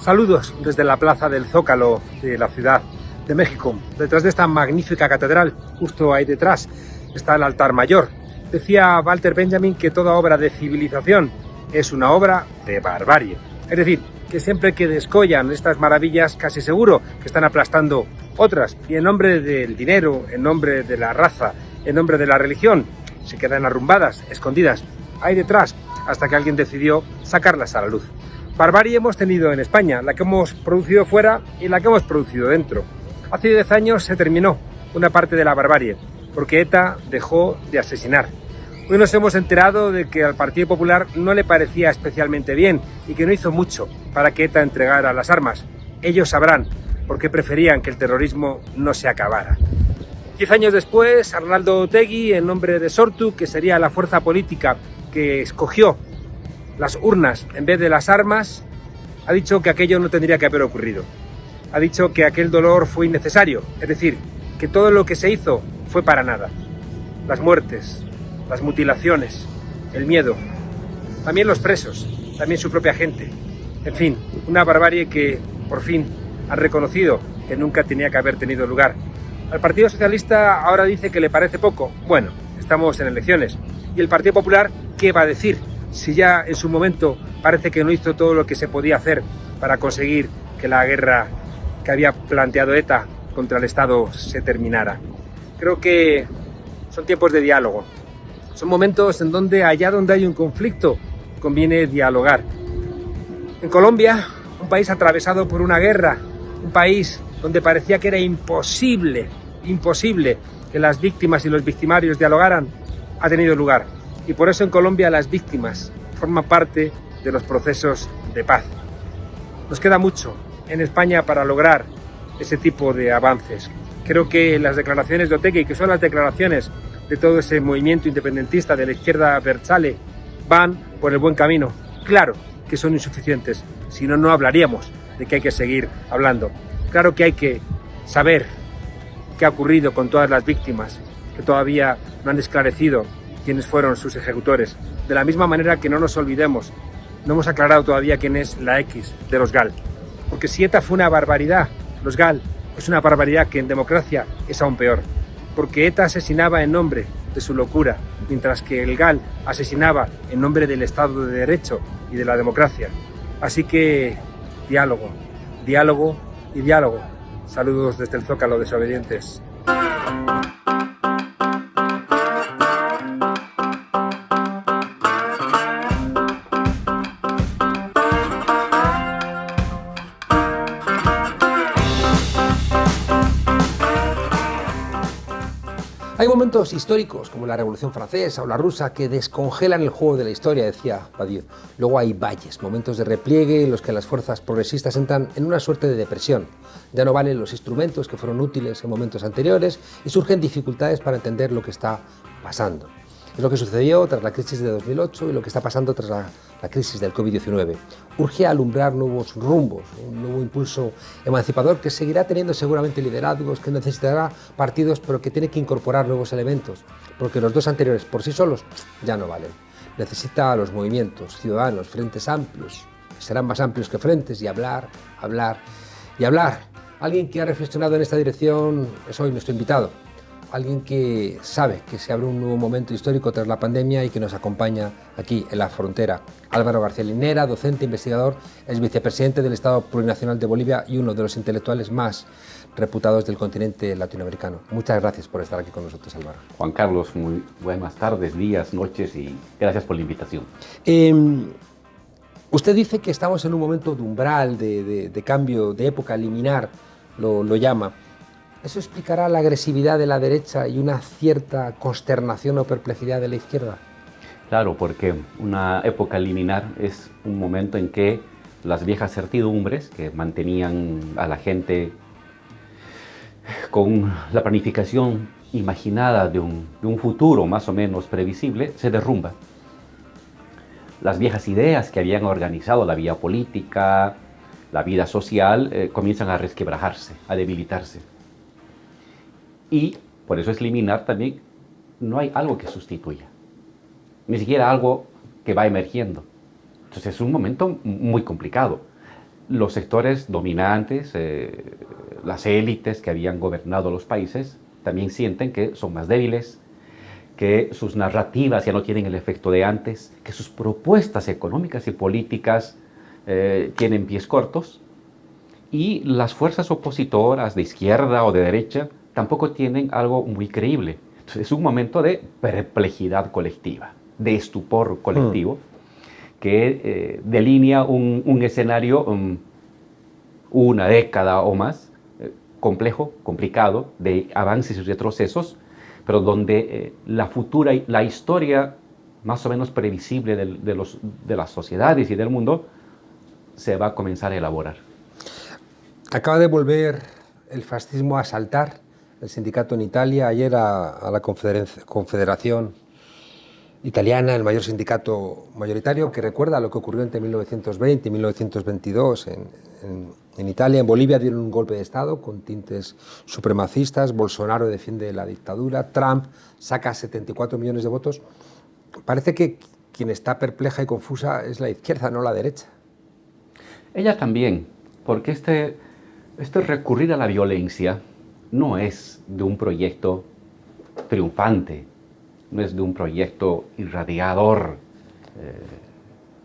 Saludos desde la plaza del Zócalo de la Ciudad de México. Detrás de esta magnífica catedral, justo ahí detrás, está el altar mayor. Decía Walter Benjamin que toda obra de civilización es una obra de barbarie. Es decir, que siempre que descollan estas maravillas, casi seguro que están aplastando otras. Y en nombre del dinero, en nombre de la raza, en nombre de la religión, se quedan arrumbadas, escondidas ahí detrás, hasta que alguien decidió sacarlas a la luz. Barbarie hemos tenido en España, la que hemos producido fuera y la que hemos producido dentro. Hace 10 años se terminó una parte de la barbarie, porque ETA dejó de asesinar. Hoy nos hemos enterado de que al Partido Popular no le parecía especialmente bien y que no hizo mucho para que ETA entregara las armas. Ellos sabrán por qué preferían que el terrorismo no se acabara. 10 años después, Arnaldo Otegi, en nombre de Sortu, que sería la fuerza política que escogió las urnas en vez de las armas, ha dicho que aquello no tendría que haber ocurrido. Ha dicho que aquel dolor fue innecesario, es decir, que todo lo que se hizo fue para nada. Las muertes, las mutilaciones, el miedo, también los presos, también su propia gente. En fin, una barbarie que por fin han reconocido que nunca tenía que haber tenido lugar. Al Partido Socialista ahora dice que le parece poco. Bueno, estamos en elecciones. ¿Y el Partido Popular qué va a decir? Si ya en su momento parece que no hizo todo lo que se podía hacer para conseguir que la guerra que había planteado ETA contra el Estado se terminara. Creo que son tiempos de diálogo. Son momentos en donde allá donde hay un conflicto conviene dialogar. En Colombia, un país atravesado por una guerra, un país donde parecía que era imposible que las víctimas y los victimarios dialogaran, ha tenido lugar. Y por eso en Colombia las víctimas forman parte de los procesos de paz. Nos queda mucho en España para lograr ese tipo de avances. Creo que las declaraciones de Otegi, que son las declaraciones de todo ese movimiento independentista de la izquierda abertzale, van por el buen camino. Claro que son insuficientes, si no, no hablaríamos de que hay que seguir hablando. Claro que hay que saber qué ha ocurrido con todas las víctimas, que todavía no han esclarecido quiénes fueron sus ejecutores. De la misma manera que no nos olvidemos, no hemos aclarado todavía quién es la X de los GAL. Porque si ETA fue una barbaridad, los GAL es una barbaridad que en democracia es aún peor. Porque ETA asesinaba en nombre de su locura, mientras que el GAL asesinaba en nombre del Estado de Derecho y de la democracia. Así que diálogo, diálogo y diálogo. Saludos desde el Zócalo, desobedientes. Hay momentos históricos, como la Revolución Francesa o la rusa, que descongelan el juego de la historia, decía Badiou. Luego hay valles, momentos de repliegue en los que las fuerzas progresistas entran en una suerte de depresión. Ya no valen los instrumentos que fueron útiles en momentos anteriores y surgen dificultades para entender lo que está pasando. Es lo que sucedió tras la crisis de 2008 y lo que está pasando tras la crisis del COVID-19. Urge alumbrar nuevos rumbos, un nuevo impulso emancipador que seguirá teniendo seguramente liderazgos, que necesitará partidos, pero que tiene que incorporar nuevos elementos, porque los dos anteriores por sí solos ya no valen. Necesita a los movimientos ciudadanos, frentes amplios, que serán más amplios que frentes, y hablar, hablar y hablar. Alguien que ha reflexionado en esta dirección es hoy nuestro invitado. Alguien que sabe que se abre un nuevo momento histórico tras la pandemia y que nos acompaña aquí en la frontera. Álvaro García Linera, docente, investigador, es vicepresidente del Estado Plurinacional de Bolivia y uno de los intelectuales más reputados del continente latinoamericano. Muchas gracias por estar aquí con nosotros, Álvaro. Juan Carlos, muy buenas tardes, días, noches y gracias por la invitación. Usted dice que estamos en un momento de umbral, de cambio, de época liminar, lo llama. ¿Eso explicará la agresividad de la derecha y una cierta consternación o perplejidad de la izquierda? Claro, porque una época liminar es un momento en que las viejas certidumbres que mantenían a la gente con la planificación imaginada de un futuro más o menos previsible se derrumba. Las viejas ideas que habían organizado la vida política, la vida social, comienzan a resquebrajarse, a debilitarse. Y por eso es liminar también, no hay algo que sustituya, ni siquiera algo que va emergiendo. Entonces es un momento muy complicado. los sectores dominantes, las élites que habían gobernado los países, también sienten que son más débiles, que sus narrativas ya no tienen el efecto de antes, que sus propuestas económicas y políticas tienen pies cortos, y las fuerzas opositoras de izquierda o de derecha tampoco tienen algo muy creíble. Entonces, es un momento de perplejidad colectiva, de estupor colectivo, que delinea un escenario una década o más, complejo, complicado, de avances y retrocesos, pero donde la historia más o menos previsible de las sociedades y del mundo se va a comenzar a elaborar. Acaba de volver el fascismo a asaltar el sindicato en Italia. Ayer a la Confederación Italiana, el mayor sindicato mayoritario, que recuerda lo que ocurrió entre 1920 y 1922 en Italia. En Bolivia dieron un golpe de Estado con tintes supremacistas. Bolsonaro defiende la dictadura. Trump saca 74 millones de votos. Parece que quien está perpleja y confusa es la izquierda, no la derecha. Ella también, porque este recurrir a la violencia no es de un proyecto triunfante, no es de un proyecto irradiador,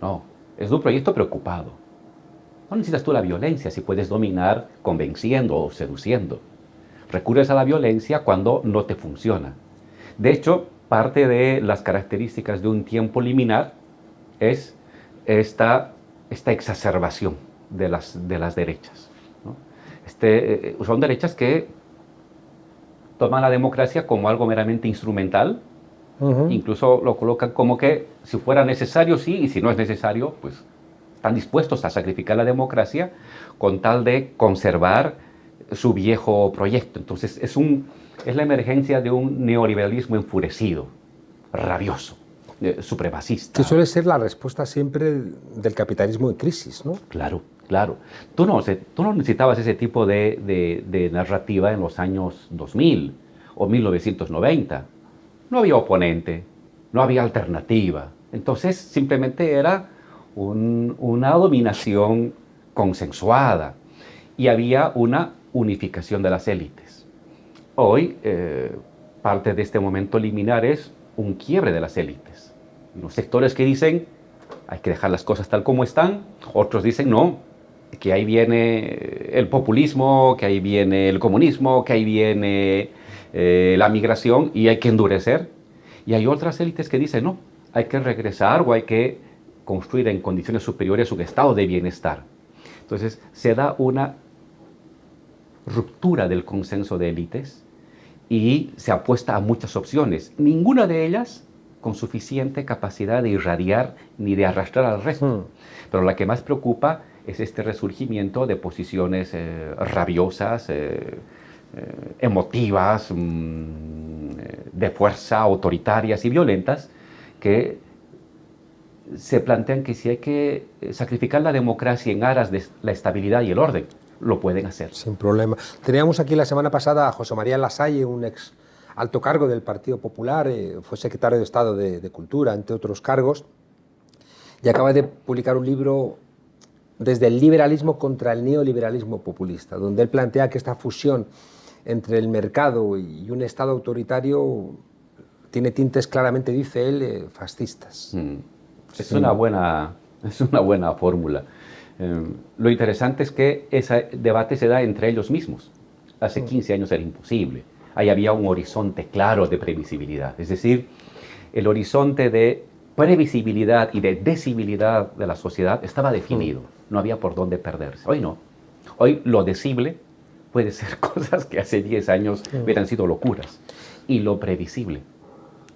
no, es de un proyecto preocupado. No necesitas tú la violencia si puedes dominar convenciendo o seduciendo. Recurres a la violencia cuando no te funciona. De hecho, parte de las características de un tiempo liminar es esta exacerbación de las derechas, ¿no? Son derechas que toman la democracia como algo meramente instrumental, incluso lo colocan como que si fuera necesario sí, y si no es necesario, pues están dispuestos a sacrificar la democracia con tal de conservar su viejo proyecto. Entonces es la emergencia de un neoliberalismo enfurecido, rabioso, supremacista. Que suele ser la respuesta siempre del capitalismo en crisis, ¿no? Claro, claro. Tú no necesitabas ese tipo de narrativa en los años 2000 o 1990. No había oponente, no había alternativa. Entonces simplemente era una dominación consensuada y había una unificación de las élites. Hoy, parte de este momento liminar es un quiebre de las élites. Los sectores que dicen hay que dejar las cosas tal como están, otros dicen no, que ahí viene el populismo, que ahí viene el comunismo, que ahí viene la migración y hay que endurecer. Y hay otras élites que dicen no, hay que regresar o hay que construir en condiciones superiores un estado de bienestar. Entonces se da una ruptura del consenso de élites y se apuesta a muchas opciones, ninguna de ellas con suficiente capacidad de irradiar ni de arrastrar al resto. Pero la que más preocupa es este resurgimiento de posiciones rabiosas, emotivas, de fuerza, autoritarias y violentas, que se plantean que si hay que sacrificar la democracia en aras de la estabilidad y el orden, lo pueden hacer. Sin problema. Teníamos aquí la semana pasada a José María Lasalle, un ex alto cargo del Partido Popular, fue secretario de Estado de Cultura, entre otros cargos, y acaba de publicar un libro desde el liberalismo contra el neoliberalismo populista, donde él plantea que esta fusión entre el mercado y un Estado autoritario tiene tintes claramente, dice él, fascistas. Es una buena fórmula. Lo interesante es que ese debate se da entre ellos mismos. Hace 15 años era imposible. Ahí había un horizonte claro de previsibilidad. Es decir, el horizonte de previsibilidad y de decibilidad de la sociedad estaba definido. No había por dónde perderse. Hoy no. Hoy lo decible puede ser cosas que hace 10 años hubieran sido locuras. Y lo previsible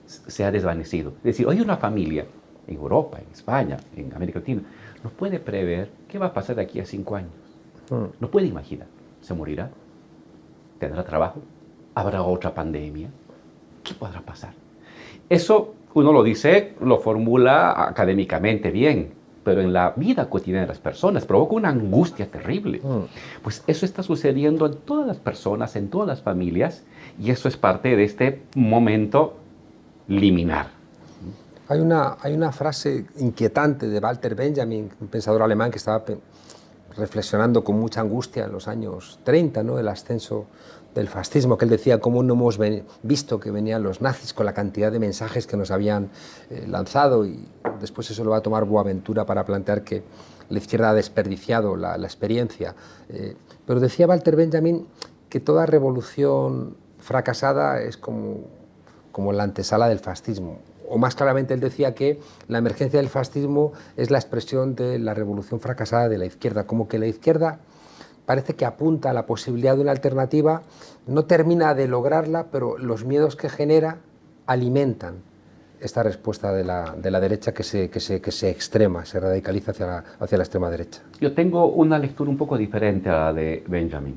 se ha desvanecido. Es decir, hoy una familia en Europa, en España, en América Latina, no puede prever qué va a pasar de aquí a 5 años. No puede imaginar. ¿Se morirá? ¿Tendrá trabajo? ¿Habrá otra pandemia? ¿Qué podrá pasar? Eso uno lo dice, lo formula académicamente bien, pero en la vida cotidiana de las personas provoca una angustia terrible. Pues eso está sucediendo en todas las personas, en todas las familias, y eso es parte de este momento liminar. Hay una frase inquietante de Walter Benjamin, un pensador alemán que estaba reflexionando con mucha angustia en los años 30, ¿no? El ascenso del fascismo, que él decía cómo no hemos visto que venían los nazis con la cantidad de mensajes que nos habían lanzado, y después eso lo va a tomar Boaventura para plantear que la izquierda ha desperdiciado la experiencia. Pero decía Walter Benjamin que toda revolución fracasada es como la antesala del fascismo. O más claramente, él decía que la emergencia del fascismo es la expresión de la revolución fracasada de la izquierda, como que la izquierda parece que apunta a la posibilidad de una alternativa, no termina de lograrla, pero los miedos que genera alimentan esta respuesta de la derecha que se extrema, se radicaliza hacia la extrema derecha. Yo tengo una lectura un poco diferente a la de Benjamin.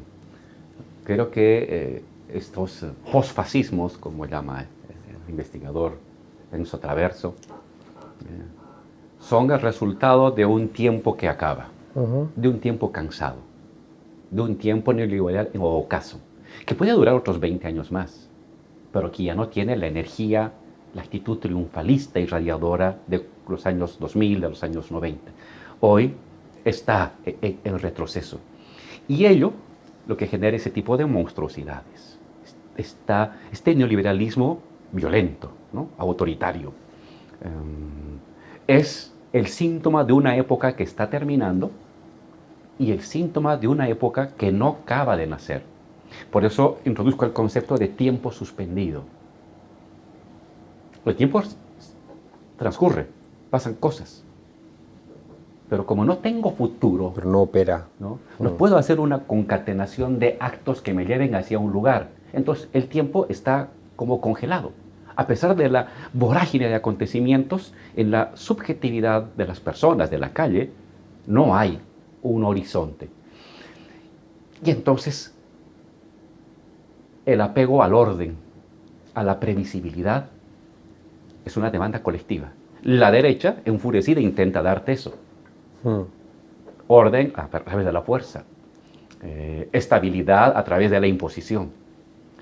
Creo que estos posfascismos, como llama el investigador Enzo Traverso, son el resultado de un tiempo que acaba, de un tiempo cansado, de un tiempo neoliberal en ocaso, que puede durar otros 20 años más, pero que ya no tiene la energía, la actitud triunfalista y radiadora de los años 2000, de los años 90. Hoy está en retroceso. Y ello lo que genera ese tipo de monstruosidades. Este neoliberalismo violento, ¿no? Autoritario. Es el síntoma de una época que está terminando y el síntoma de una época que no acaba de nacer. Por eso introduzco el concepto de tiempo suspendido. El tiempo transcurre, pasan cosas. Pero como no tengo futuro, pero no opera, no puedo hacer una concatenación de actos que me lleven hacia un lugar. Entonces el tiempo está como congelado. A pesar de la vorágine de acontecimientos, en la subjetividad de las personas de la calle no hay un horizonte. Y entonces el apego al orden, a la previsibilidad, es una demanda colectiva. La derecha, enfurecida, intenta darte eso. Orden a través de la fuerza, estabilidad a través de la imposición.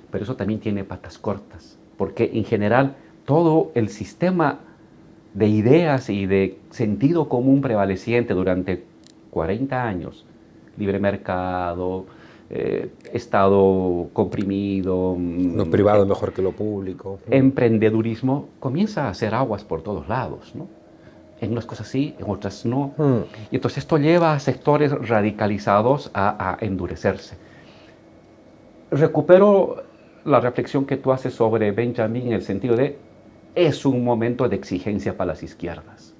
Pero eso también tiene patas cortas, porque en general todo el sistema de ideas y de sentido común prevaleciente durante 40 años, libre mercado, Estado comprimido, lo privado mejor que lo público, emprendedurismo, comienza a hacer aguas por todos lados, ¿no? En unas cosas sí, en otras no. Y entonces esto lleva a sectores radicalizados a endurecerse. Recupero la reflexión que tú haces sobre Benjamin en el sentido de es un momento de exigencia para las izquierdas.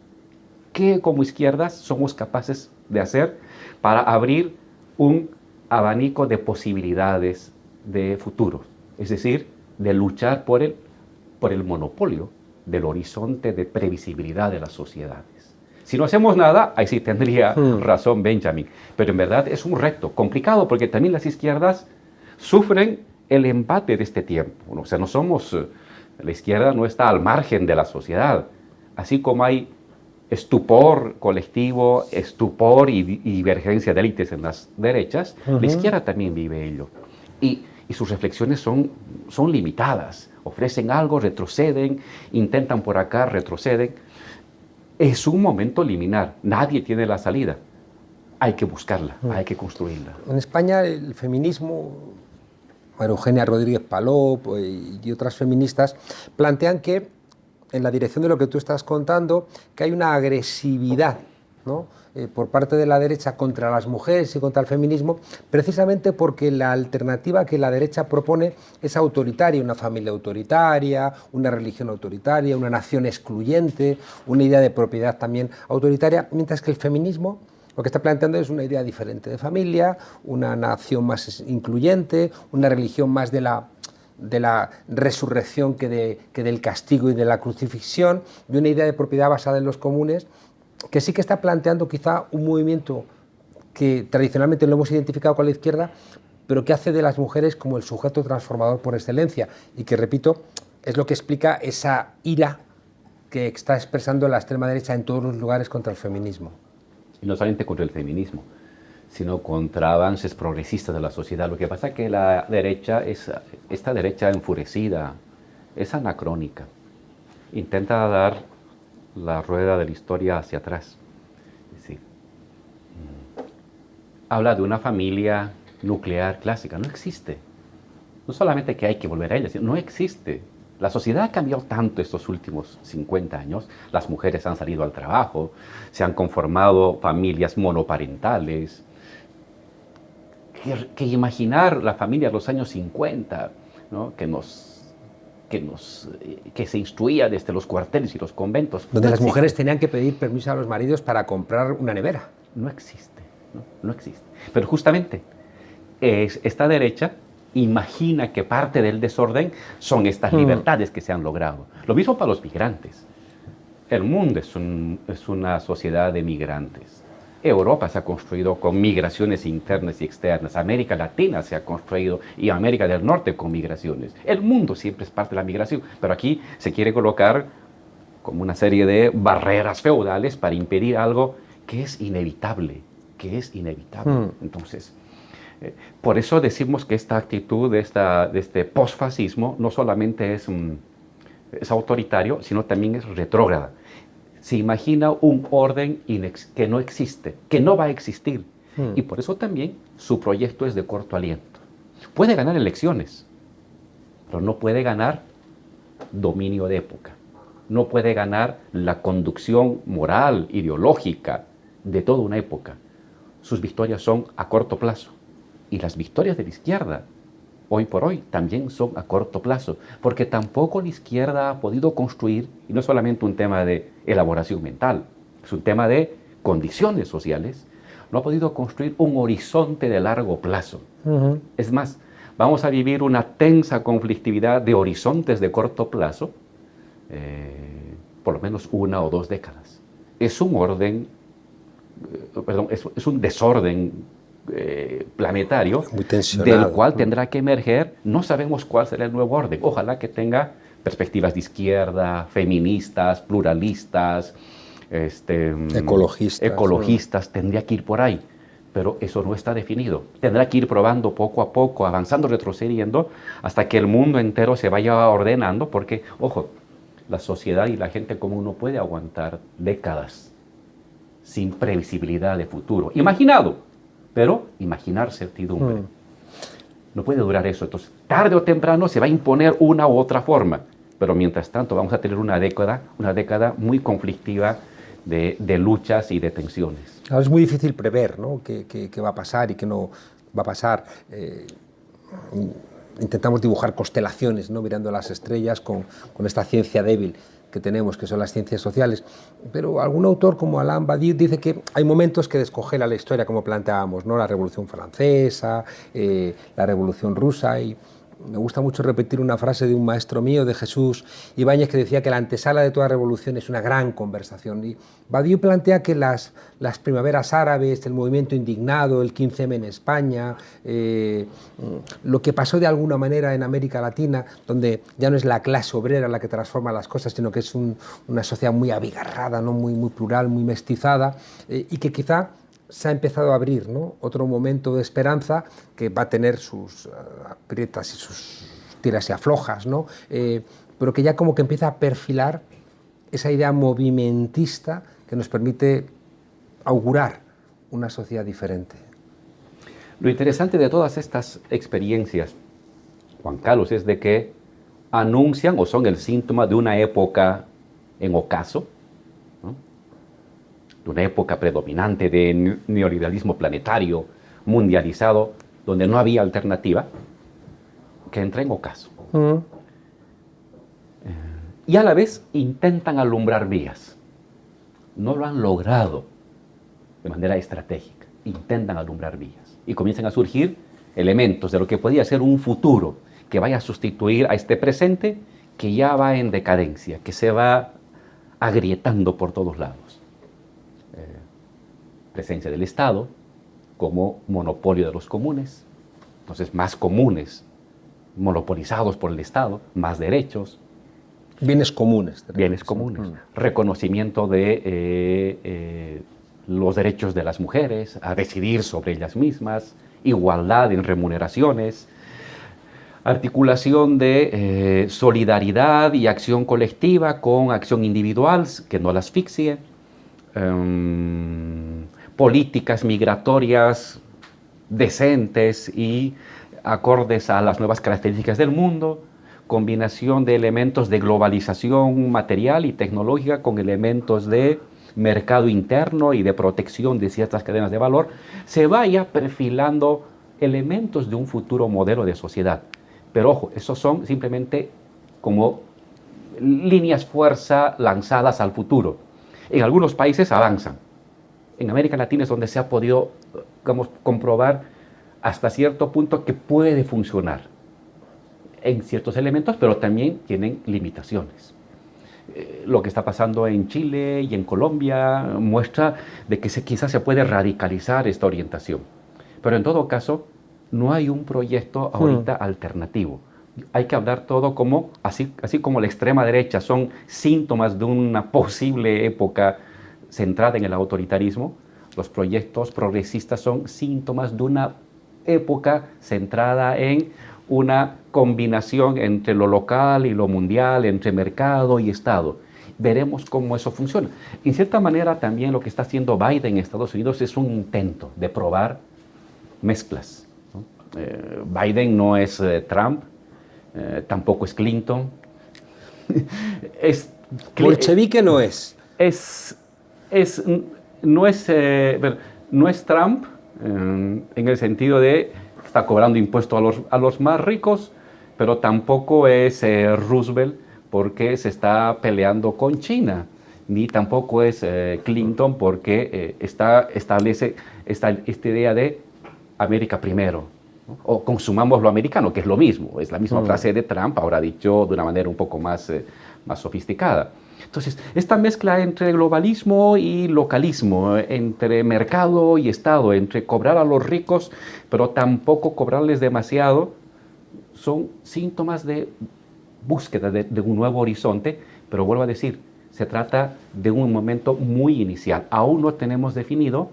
¿Qué como izquierdas somos capaces de hacer para abrir un abanico de posibilidades de futuro? Es decir, de luchar por el monopolio del horizonte de previsibilidad de las sociedades. Si no hacemos nada, ahí sí tendría razón Benjamin. Pero en verdad es un reto complicado porque también las izquierdas sufren el embate de este tiempo. O sea, la izquierda no está al margen de la sociedad. Así como hay estupor colectivo, estupor y divergencia de élites en las derechas, la izquierda también vive ello. Y sus reflexiones son limitadas. Ofrecen algo, retroceden, intentan por acá, retroceden. Es un momento liminar. Nadie tiene la salida. Hay que buscarla, hay que construirla. En España el feminismo, María Eugenia Rodríguez Palop y otras feministas, plantean que, en la dirección de lo que tú estás contando, que hay una agresividad, ¿no? Por parte de la derecha contra las mujeres y contra el feminismo, precisamente porque la alternativa que la derecha propone es autoritaria, una familia autoritaria, una religión autoritaria, una nación excluyente, una idea de propiedad también autoritaria, mientras que el feminismo lo que está planteando es una idea diferente de familia, una nación más incluyente, una religión más de la resurrección que del castigo y de la crucifixión, y una idea de propiedad basada en los comunes, que sí que está planteando quizá un movimiento que tradicionalmente lo hemos identificado con la izquierda, pero que hace de las mujeres como el sujeto transformador por excelencia, y que, repito, es lo que explica esa ira que está expresando la extrema derecha en todos los lugares contra el feminismo. Y no solamente contra el feminismo, sino contra avances progresistas de la sociedad. Lo que pasa es que la derecha, esta derecha enfurecida, es anacrónica. Intenta dar la rueda de la historia hacia atrás. Es decir, habla de una familia nuclear clásica. No existe. No solamente que hay que volver a ella, sino no existe. La sociedad ha cambiado tanto estos últimos 50 años. Las mujeres han salido al trabajo, se han conformado familias monoparentales. Que imaginar la familia de los años 50, ¿no? que se instruía desde los cuarteles y los conventos. Donde no las existe. mujeres tenían que pedir permiso a los maridos para comprar una nevera. No existe, no existe. Pero justamente esta derecha imagina que parte del desorden son estas libertades que se han logrado. Lo mismo para los migrantes. El mundo es una sociedad de migrantes. Europa se ha construido con migraciones internas y externas. América Latina se ha construido y América del Norte con migraciones. El mundo siempre es parte de la migración, pero aquí se quiere colocar como una serie de barreras feudales para impedir algo que es inevitable, Entonces, por eso decimos que esta actitud de este posfascismo no solamente es autoritario, sino también es retrógrada. Se imagina un orden que no existe, que no va a existir. Y por eso también su proyecto es de corto aliento. Puede ganar elecciones, pero no puede ganar dominio de época. No puede ganar la conducción moral, ideológica de toda una época. Sus victorias son a corto plazo. Y las victorias de la izquierda, hoy por hoy, también son a corto plazo, porque tampoco la izquierda ha podido construir, y no es solamente un tema de elaboración mental, es un tema de condiciones sociales, no ha podido construir un horizonte de largo plazo. Es más, vamos a vivir una tensa conflictividad de horizontes de corto plazo, por lo menos 1 o 2 décadas. Es un orden, es un desorden planetario del cual tendrá que emerger, no sabemos cuál será el nuevo orden. Ojalá que tenga perspectivas de izquierda, feministas, pluralistas, ecologistas, tendría que ir por ahí, pero eso no está definido. Tendrá que ir probando poco a poco, avanzando, retrocediendo, hasta que el mundo entero se vaya ordenando, porque, ojo, la sociedad y la gente común no puede aguantar décadas sin previsibilidad de futuro. Imaginado, pero imaginar certidumbre. No puede durar eso. Entonces, tarde o temprano se va a imponer una u otra forma. Pero mientras tanto vamos a tener una década muy conflictiva de luchas y de tensiones. Ahora es muy difícil prever, ¿no?, qué va a pasar y qué no va a pasar. Intentamos dibujar constelaciones, ¿no?, mirando las estrellas con esta ciencia débil que tenemos, que son las ciencias sociales, pero algún autor como Alain Badiou dice que hay momentos que descongela la historia, como planteábamos, ¿no?, la Revolución Francesa, la Revolución Rusa, y me gusta mucho repetir una frase de un maestro mío, de Jesús Ibáñez, que decía que la antesala de toda revolución es una gran conversación. Y Badiou plantea que las primaveras árabes, el movimiento indignado, el 15M en España, lo que pasó de alguna manera en América Latina, donde ya no es la clase obrera la que transforma las cosas, sino que es una sociedad muy abigarrada, ¿no?, muy plural, muy mestizada, y que quizá se ha empezado a abrir, ¿no?, otro momento de esperanza que va a tener sus aprietas y sus tiras y aflojas, ¿no?, pero que ya como que empieza a perfilar esa idea movimentista que nos permite augurar una sociedad diferente. Lo interesante de todas estas experiencias, Juan Carlos, es de que anuncian o son el síntoma de una época en ocaso, de una época predominante de neoliberalismo planetario, mundializado, donde no había alternativa, que entra en ocaso. Y a la vez intentan alumbrar vías. No lo han logrado de manera estratégica. Intentan alumbrar vías. Y comienzan a surgir elementos de lo que podía ser un futuro que vaya a sustituir a este presente que ya va en decadencia, que se va agrietando por todos lados. Presencia del Estado como monopolio de los comunes, entonces más comunes monopolizados por el Estado, más derechos. Bienes comunes. Bienes comunes. Reconocimiento de los derechos de las mujeres a decidir sobre ellas mismas, igualdad en remuneraciones, articulación de solidaridad y acción colectiva con acción individual que no las asfixie, políticas migratorias decentes y acordes a las nuevas características del mundo, combinación de elementos de globalización material y tecnológica con elementos de mercado interno y de protección de ciertas cadenas de valor, se vaya perfilando elementos de un futuro modelo de sociedad. Pero ojo, esos son simplemente como líneas fuerza lanzadas al futuro. En algunos países avanzan. En América Latina es donde se ha podido, digamos, comprobar hasta cierto punto que puede funcionar en ciertos elementos, pero también tienen limitaciones. Lo que está pasando en Chile y en Colombia muestra de que quizás se puede radicalizar esta orientación. Pero en todo caso, no hay un proyecto ahorita alternativo. Hay que hablar todo como, así como la extrema derecha son síntomas de una posible época centrada en el autoritarismo, los proyectos progresistas son síntomas de una época centrada en una combinación entre lo local y lo mundial, entre mercado y Estado. Veremos cómo eso funciona. En cierta manera también lo que está haciendo Biden en Estados Unidos es un intento de probar mezclas, ¿no? Biden no es Trump, tampoco es Clinton. Bolchevique no es. No es Trump en el sentido de que está cobrando impuestos a los más ricos, pero tampoco es Roosevelt porque se está peleando con China, ni tampoco es Clinton porque establece esta idea de América primero, ¿no? O consumamos lo americano, que es lo mismo, es la misma frase de Trump, ahora dicho de una manera un poco más sofisticada. Entonces, esta mezcla entre globalismo y localismo, entre mercado y Estado, entre cobrar a los ricos, pero tampoco cobrarles demasiado, son síntomas de búsqueda de un nuevo horizonte, pero vuelvo a decir, se trata de un momento muy inicial. Aún no tenemos definido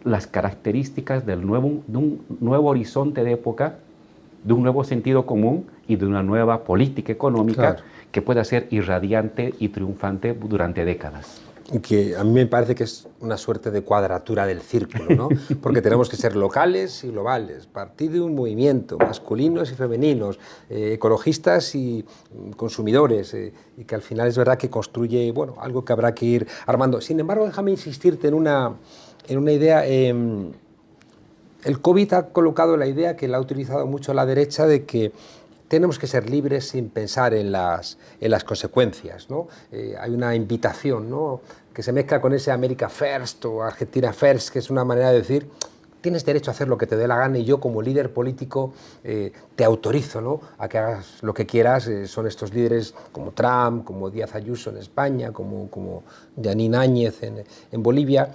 las características de un nuevo horizonte de época, de un nuevo sentido común y de una nueva política económica, claro, que pueda ser irradiante y triunfante durante décadas. Que a mí me parece que es una suerte de cuadratura del círculo, ¿no? Porque tenemos que ser locales y globales, partir de un movimiento, masculinos y femeninos, ecologistas y consumidores, y que al final es verdad que construye, bueno, algo que habrá que ir armando. Sin embargo, déjame insistirte en una idea. El COVID ha colocado la idea, que la ha utilizado mucho la derecha, de que tenemos que ser libres sin pensar en las consecuencias, ¿no? Hay una invitación, ¿no?, que se mezcla con ese America First o Argentina First, que es una manera de decir, tienes derecho a hacer lo que te dé la gana y yo como líder político te autorizo, ¿no?, a que hagas lo que quieras. Son estos líderes como Trump, como Díaz Ayuso en España, como Jeanine Áñez en Bolivia,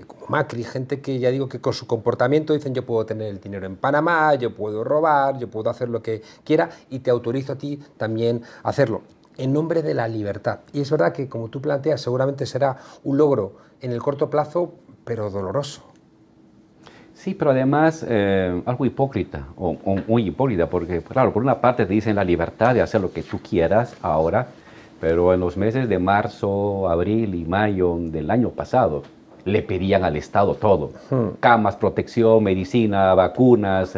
como Macri, gente que ya digo que con su comportamiento dicen yo puedo tener el dinero en Panamá, yo puedo robar, yo puedo hacer lo que quiera y te autorizo a ti también a hacerlo, en nombre de la libertad. Y es verdad que, como tú planteas, seguramente será un logro en el corto plazo, pero doloroso. Sí, pero además algo hipócrita, o muy hipócrita, porque claro, por una parte te dicen la libertad de hacer lo que tú quieras ahora, pero en los meses de marzo, abril y mayo del año pasado le pedían al Estado todo, camas, protección, medicina, vacunas,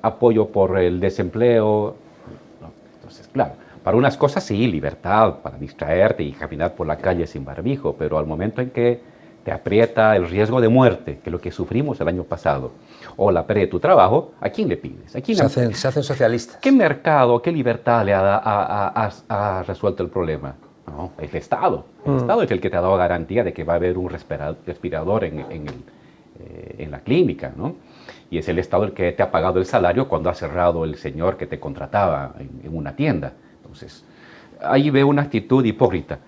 apoyo por el desempleo. Entonces, claro, para unas cosas sí, libertad, para distraerte y caminar por la calle sin barbijo, pero al momento en que te aprieta el riesgo de muerte, que es lo que sufrimos el año pasado, o la pérdida de tu trabajo, ¿a quién le pides? ¿A quién se hacen socialistas. ¿Qué mercado, qué libertad le ha resuelto el problema? No, el Estado. El Estado es el que te ha dado garantía de que va a haber un respirador en la clínica, ¿no? Y es el Estado el que te ha pagado el salario cuando ha cerrado el señor que te contrataba en una tienda. Entonces, ahí veo una actitud hipócrita.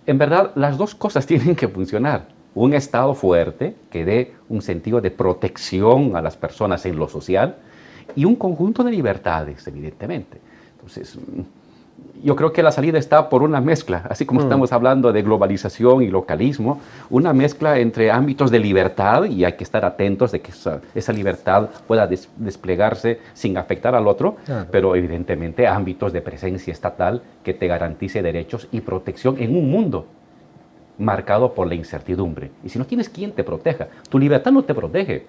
En verdad, las dos cosas tienen que funcionar. Un Estado fuerte que dé un sentido de protección a las personas en lo social y un conjunto de libertades, evidentemente. Entonces, yo creo que la salida está por una mezcla, así como estamos hablando de globalización y localismo, una mezcla entre ámbitos de libertad, y hay que estar atentos de que esa libertad pueda desplegarse sin afectar al otro, claro, pero evidentemente ámbitos de presencia estatal que te garantice derechos y protección en un mundo marcado por la incertidumbre. Y si no tienes quien te proteja, tu libertad no te protege.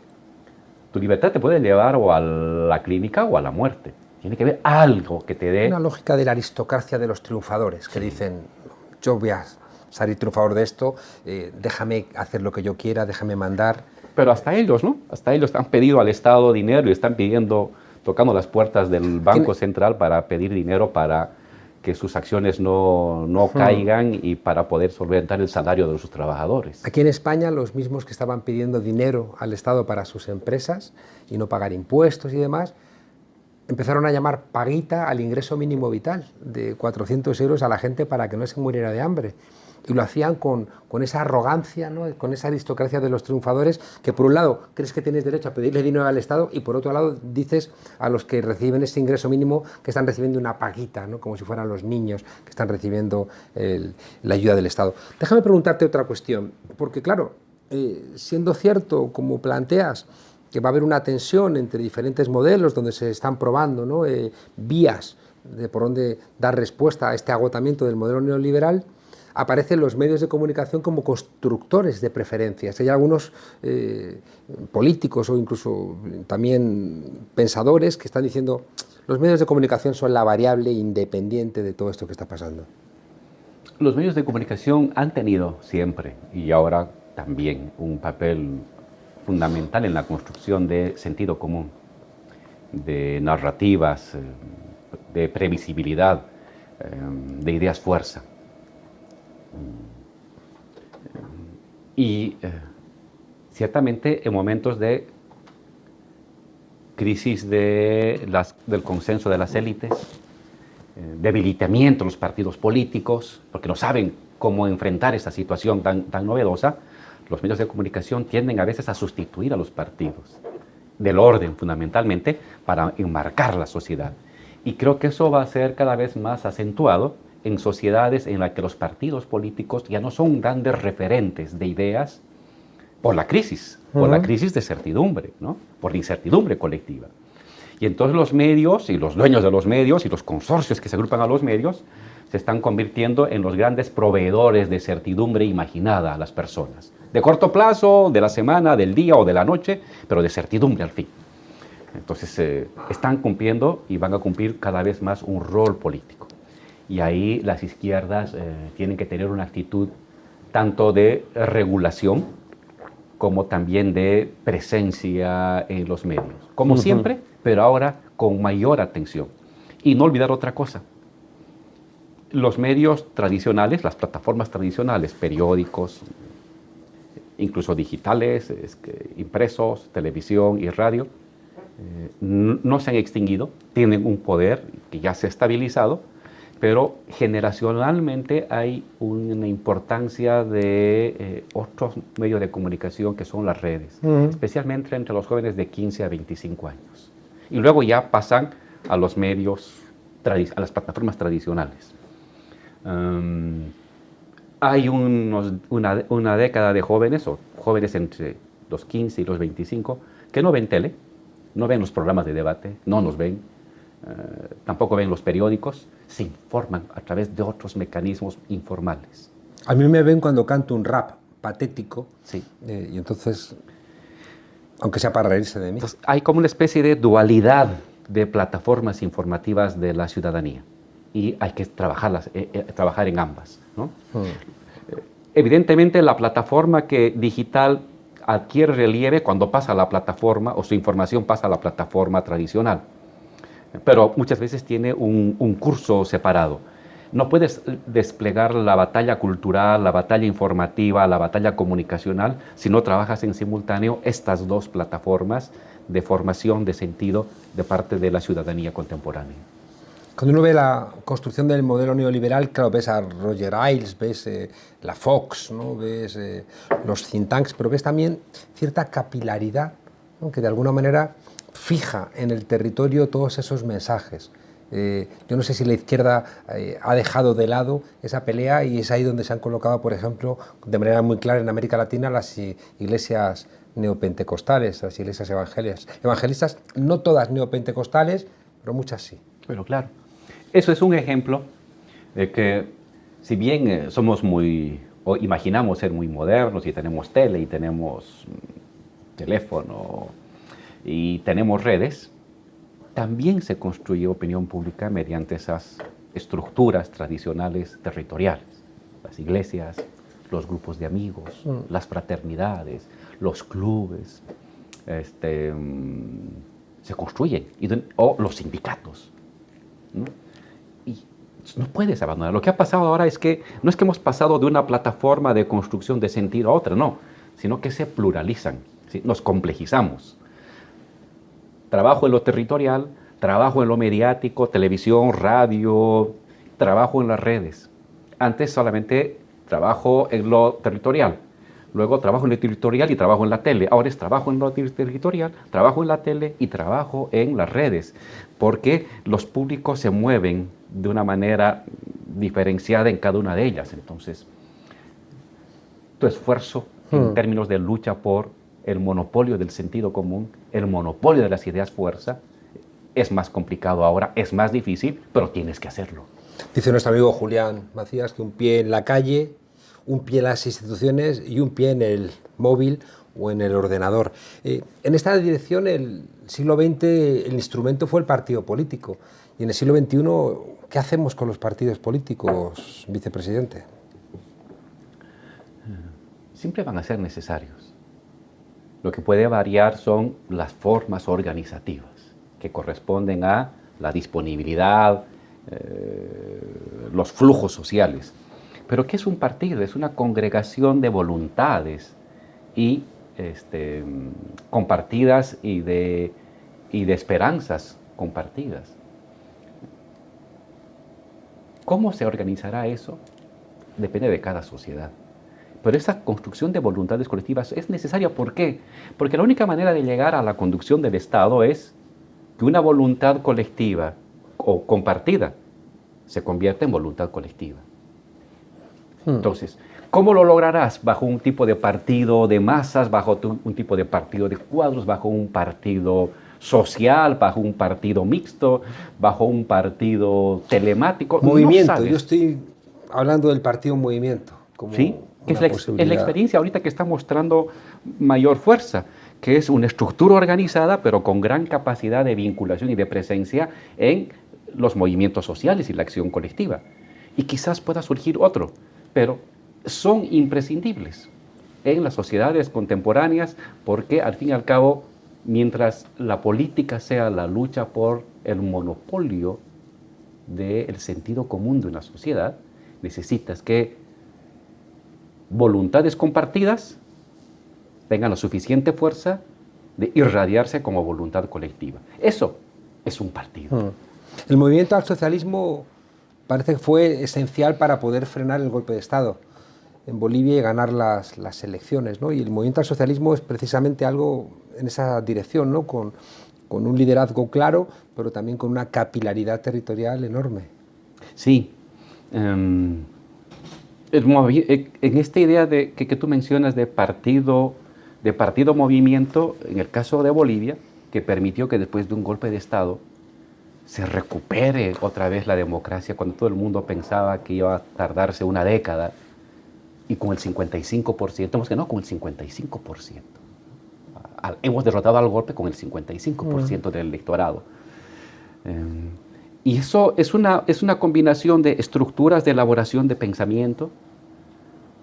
Tu libertad te puede llevar o a la clínica o a la muerte. Tiene que haber algo que te dé... Una lógica de la aristocracia de los triunfadores, que dicen, yo voy a salir triunfador de esto, déjame hacer lo que yo quiera, déjame mandar. Pero hasta ellos, ¿no? Hasta ellos han pedido al Estado dinero y están pidiendo, tocando las puertas del Banco Central para pedir dinero para que sus acciones no caigan y para poder solventar el salario de sus trabajadores. Aquí en España, los mismos que estaban pidiendo dinero al Estado para sus empresas y no pagar impuestos y demás, empezaron a llamar paguita al ingreso mínimo vital de 400 euros a la gente para que no se muriera de hambre. Y lo hacían con esa arrogancia, ¿no? Con esa aristocracia de los triunfadores, que por un lado crees que tienes derecho a pedirle dinero al Estado y por otro lado dices a los que reciben ese ingreso mínimo que están recibiendo una paguita, ¿no? Como si fueran los niños que están recibiendo la ayuda del Estado. Déjame preguntarte otra cuestión, porque claro, siendo cierto, como planteas, que va a haber una tensión entre diferentes modelos donde se están probando, ¿no? Vías de por dónde dar respuesta a este agotamiento del modelo neoliberal, aparecen los medios de comunicación como constructores de preferencias. Hay algunos políticos o incluso también pensadores que están diciendo los medios de comunicación son la variable independiente de todo esto que está pasando. Los medios de comunicación han tenido siempre y ahora también un papel fundamental en la construcción de sentido común, de narrativas, de previsibilidad, de ideas fuerza. Y ciertamente en momentos de crisis del consenso de las élites, debilitamiento de los partidos políticos, porque no saben cómo enfrentar esta situación tan novedosa, los medios de comunicación tienden a veces a sustituir a los partidos del orden fundamentalmente para enmarcar la sociedad. Y creo que eso va a ser cada vez más acentuado en sociedades en las que los partidos políticos ya no son grandes referentes de ideas por la crisis de certidumbre, ¿no? Por la incertidumbre colectiva. Y entonces los medios y los dueños de los medios y los consorcios que se agrupan a los medios se están convirtiendo en los grandes proveedores de certidumbre imaginada a las personas. De corto plazo, de la semana, del día o de la noche, pero de certidumbre al fin. Entonces están cumpliendo y van a cumplir cada vez más un rol político. Y ahí las izquierdas tienen que tener una actitud tanto de regulación como también de presencia en los medios. Como siempre, pero ahora con mayor atención. Y no olvidar otra cosa. Los medios tradicionales, las plataformas tradicionales, periódicos, incluso digitales, impresos, televisión y radio, no se han extinguido, tienen un poder que ya se ha estabilizado, pero generacionalmente hay una importancia de otros medios de comunicación que son las redes, especialmente entre los jóvenes de 15 a 25 años. Y luego ya pasan a los medios, a las plataformas tradicionales. Hay una década de jóvenes, o jóvenes entre los 15 y los 25, que no ven tele, no ven los programas de debate, no nos ven, tampoco ven los periódicos, se informan a través de otros mecanismos informales. A mí me ven cuando canto un rap patético, sí. Y entonces, aunque sea para reírse de mí. Entonces, hay como una especie de dualidad de plataformas informativas de la ciudadanía y hay que trabajar en ambas, ¿no? Evidentemente la plataforma digital adquiere relieve cuando pasa a la plataforma o su información pasa a la plataforma tradicional, pero muchas veces tiene un curso separado. No puedes desplegar la batalla cultural, la batalla informativa, la batalla comunicacional si no trabajas en simultáneo estas dos plataformas de formación de sentido de parte de la ciudadanía contemporánea. Cuando uno ve la construcción del modelo neoliberal, claro, ves a Roger Ailes, ves la Fox, ¿no? Ves los think tanks, pero ves también cierta capilaridad, ¿no? Que de alguna manera fija en el territorio todos esos mensajes. Yo no sé si la izquierda ha dejado de lado esa pelea y es ahí donde se han colocado, por ejemplo, de manera muy clara en América Latina las iglesias neopentecostales, las iglesias evangelistas, no todas neopentecostales, pero muchas sí. Pero claro, eso es un ejemplo de que si bien somos o imaginamos ser muy modernos y tenemos tele y tenemos teléfono y tenemos redes, también se construye opinión pública mediante esas estructuras tradicionales territoriales. Las iglesias, los grupos de amigos, las fraternidades, los clubes, se construyen, o los sindicatos, ¿no? Y no puedes abandonar. Lo que ha pasado ahora es que no es que hemos pasado de una plataforma de construcción de sentido a otra, no, sino que se pluralizan, ¿sí? Nos complejizamos. Trabajo en lo territorial, trabajo en lo mediático, televisión, radio, trabajo en las redes. Antes solamente trabajo en lo territorial, luego trabajo en lo territorial y trabajo en la tele. Ahora es trabajo en lo territorial, trabajo en la tele y trabajo en las redes, porque los públicos se mueven de una manera diferenciada en cada una de ellas. Entonces, tu esfuerzo en términos de lucha por el monopolio del sentido común, el monopolio de las ideas fuerza, es más complicado ahora, es más difícil, pero tienes que hacerlo. Dice nuestro amigo Julián Macías que un pie en la calle, un pie en las instituciones y un pie en el móvil o en el ordenador. En esta dirección, el siglo XX, el instrumento fue el partido político. Y en el siglo XXI, ¿qué hacemos con los partidos políticos, vicepresidente? Siempre van a ser necesarios. Lo que puede variar son las formas organizativas que corresponden a la disponibilidad, los flujos sociales. Pero ¿qué es un partido? Es una congregación de voluntades y compartidas y de esperanzas compartidas. ¿Cómo se organizará eso? Depende de cada sociedad. Pero esa construcción de voluntades colectivas es necesaria. ¿Por qué? Porque la única manera de llegar a la conducción del Estado es que una voluntad colectiva o compartida se convierta en voluntad colectiva. Entonces, ¿cómo lo lograrás? Bajo un tipo de partido de masas, bajo un tipo de partido de cuadros, bajo un partido social, bajo un partido mixto, bajo un partido telemático. Movimiento, no yo estoy hablando del partido movimiento. Como sí, que es la experiencia ahorita que está mostrando mayor fuerza, que es una estructura organizada, pero con gran capacidad de vinculación y de presencia en los movimientos sociales y la acción colectiva. Y quizás pueda surgir otro, pero son imprescindibles en las sociedades contemporáneas porque, al fin y al cabo, mientras la política sea la lucha por el monopolio del sentido común de una sociedad, necesitas que voluntades compartidas tengan la suficiente fuerza de irradiarse como voluntad colectiva. Eso es un partido. El movimiento al socialismo parece que fue esencial para poder frenar el golpe de Estado en Bolivia y ganar las elecciones, ¿no? Y el movimiento al socialismo es precisamente algo en esa dirección, ¿no? Con un liderazgo claro, pero también con una capilaridad territorial enorme. Sí. En esta idea que tú mencionas de partido-movimiento, en el caso de Bolivia, que permitió que después de un golpe de Estado se recupere otra vez la democracia, cuando todo el mundo pensaba que iba a tardarse una década, y con el 55%, hemos ganado con el 55%. Hemos derrotado al golpe con el 55% del electorado. Y eso es una combinación de estructuras de elaboración de pensamiento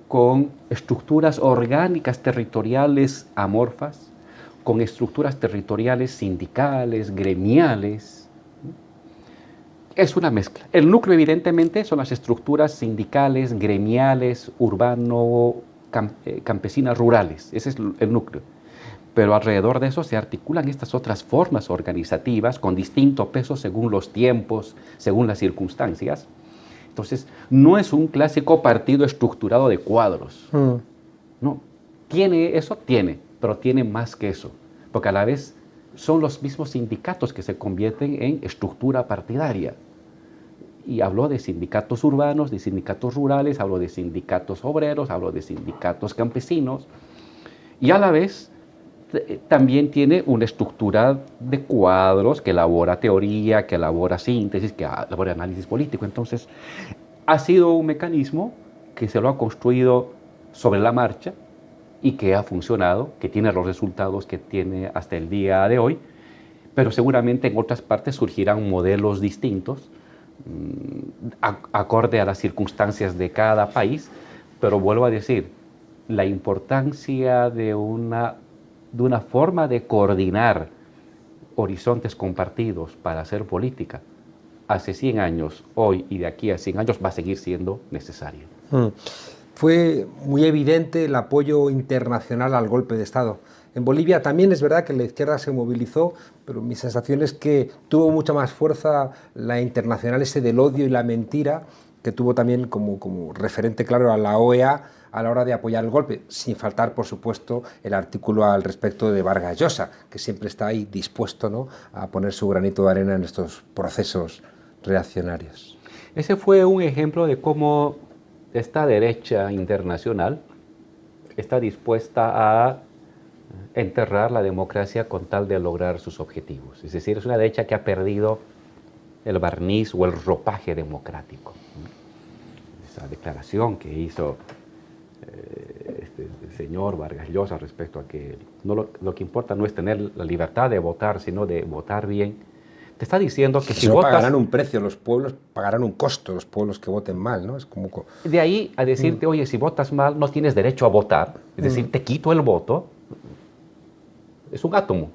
con estructuras orgánicas territoriales amorfas, con estructuras territoriales sindicales, gremiales. Es una mezcla. El núcleo, evidentemente, son las estructuras sindicales, gremiales, campesinas, rurales. Ese es el núcleo. Pero alrededor de eso se articulan estas otras formas organizativas con distinto peso según los tiempos, según las circunstancias. Entonces, no es un clásico partido estructurado de cuadros. No. ¿Tiene eso? Tiene, pero tiene más que eso. Porque a la vez son los mismos sindicatos que se convierten en estructura partidaria. Y habló de sindicatos urbanos, de sindicatos rurales, habló de sindicatos obreros, habló de sindicatos campesinos. Y a la vez también tiene una estructura de cuadros que elabora teoría, que elabora síntesis, que elabora análisis político. Entonces, ha sido un mecanismo que se lo ha construido sobre la marcha y que ha funcionado, que tiene los resultados que tiene hasta el día de hoy, pero seguramente en otras partes surgirán modelos distintos, acorde a las circunstancias de cada país, pero vuelvo a decir, la importancia de una forma de coordinar horizontes compartidos para hacer política, hace 100 años, hoy y de aquí a 100 años va a seguir siendo necesario. Fue muy evidente el apoyo internacional al golpe de Estado. En Bolivia también es verdad que la izquierda se movilizó, pero mi sensación es que tuvo mucha más fuerza la internacional ese del odio y la mentira, que tuvo también como referente claro a la OEA a la hora de apoyar el golpe, sin faltar, por supuesto, el artículo al respecto de Vargas Llosa, que siempre está ahí dispuesto, ¿no?, a poner su granito de arena en estos procesos reaccionarios. Ese fue un ejemplo de cómo esta derecha internacional está dispuesta a enterrar la democracia con tal de lograr sus objetivos. Es decir, es una derecha que ha perdido el barniz o el ropaje democrático. Esa declaración que hizo este señor Vargas Llosa respecto a que lo que importa no es tener la libertad de votar, sino de votar bien, te está diciendo que si votas... pagarán un precio, los pueblos pagarán un costo, los pueblos que voten mal, ¿no? Es como... De ahí a decirte, oye, si votas mal, no tienes derecho a votar, es decir, te quito el voto, es un átomo,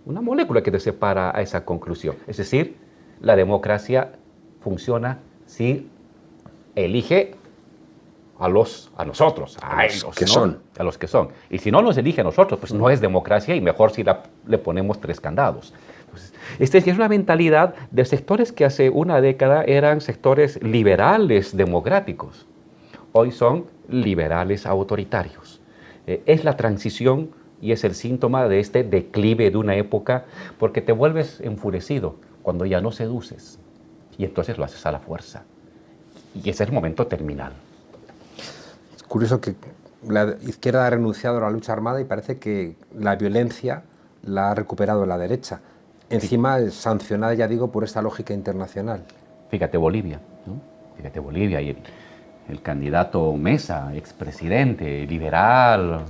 una molécula que te separa a esa conclusión. Es decir, la democracia funciona si elige a nosotros, a ellos, que ¿no? son. A los que son. Y si no nos elige a nosotros, pues no es democracia y mejor si le ponemos 3 candados. Entonces, esta es una mentalidad de sectores que hace una década eran sectores liberales democráticos. Hoy son liberales autoritarios. Es la transición y es el síntoma de este declive de una época, porque te vuelves enfurecido cuando ya no seduces y entonces lo haces a la fuerza. Y ese es el momento terminal. Es curioso que la izquierda ha renunciado a la lucha armada y parece que la violencia la ha recuperado la derecha. Encima es sancionada, ya digo, por esta lógica internacional. Fíjate Bolivia, ¿no? Fíjate Bolivia y el candidato Mesa, expresidente, liberal,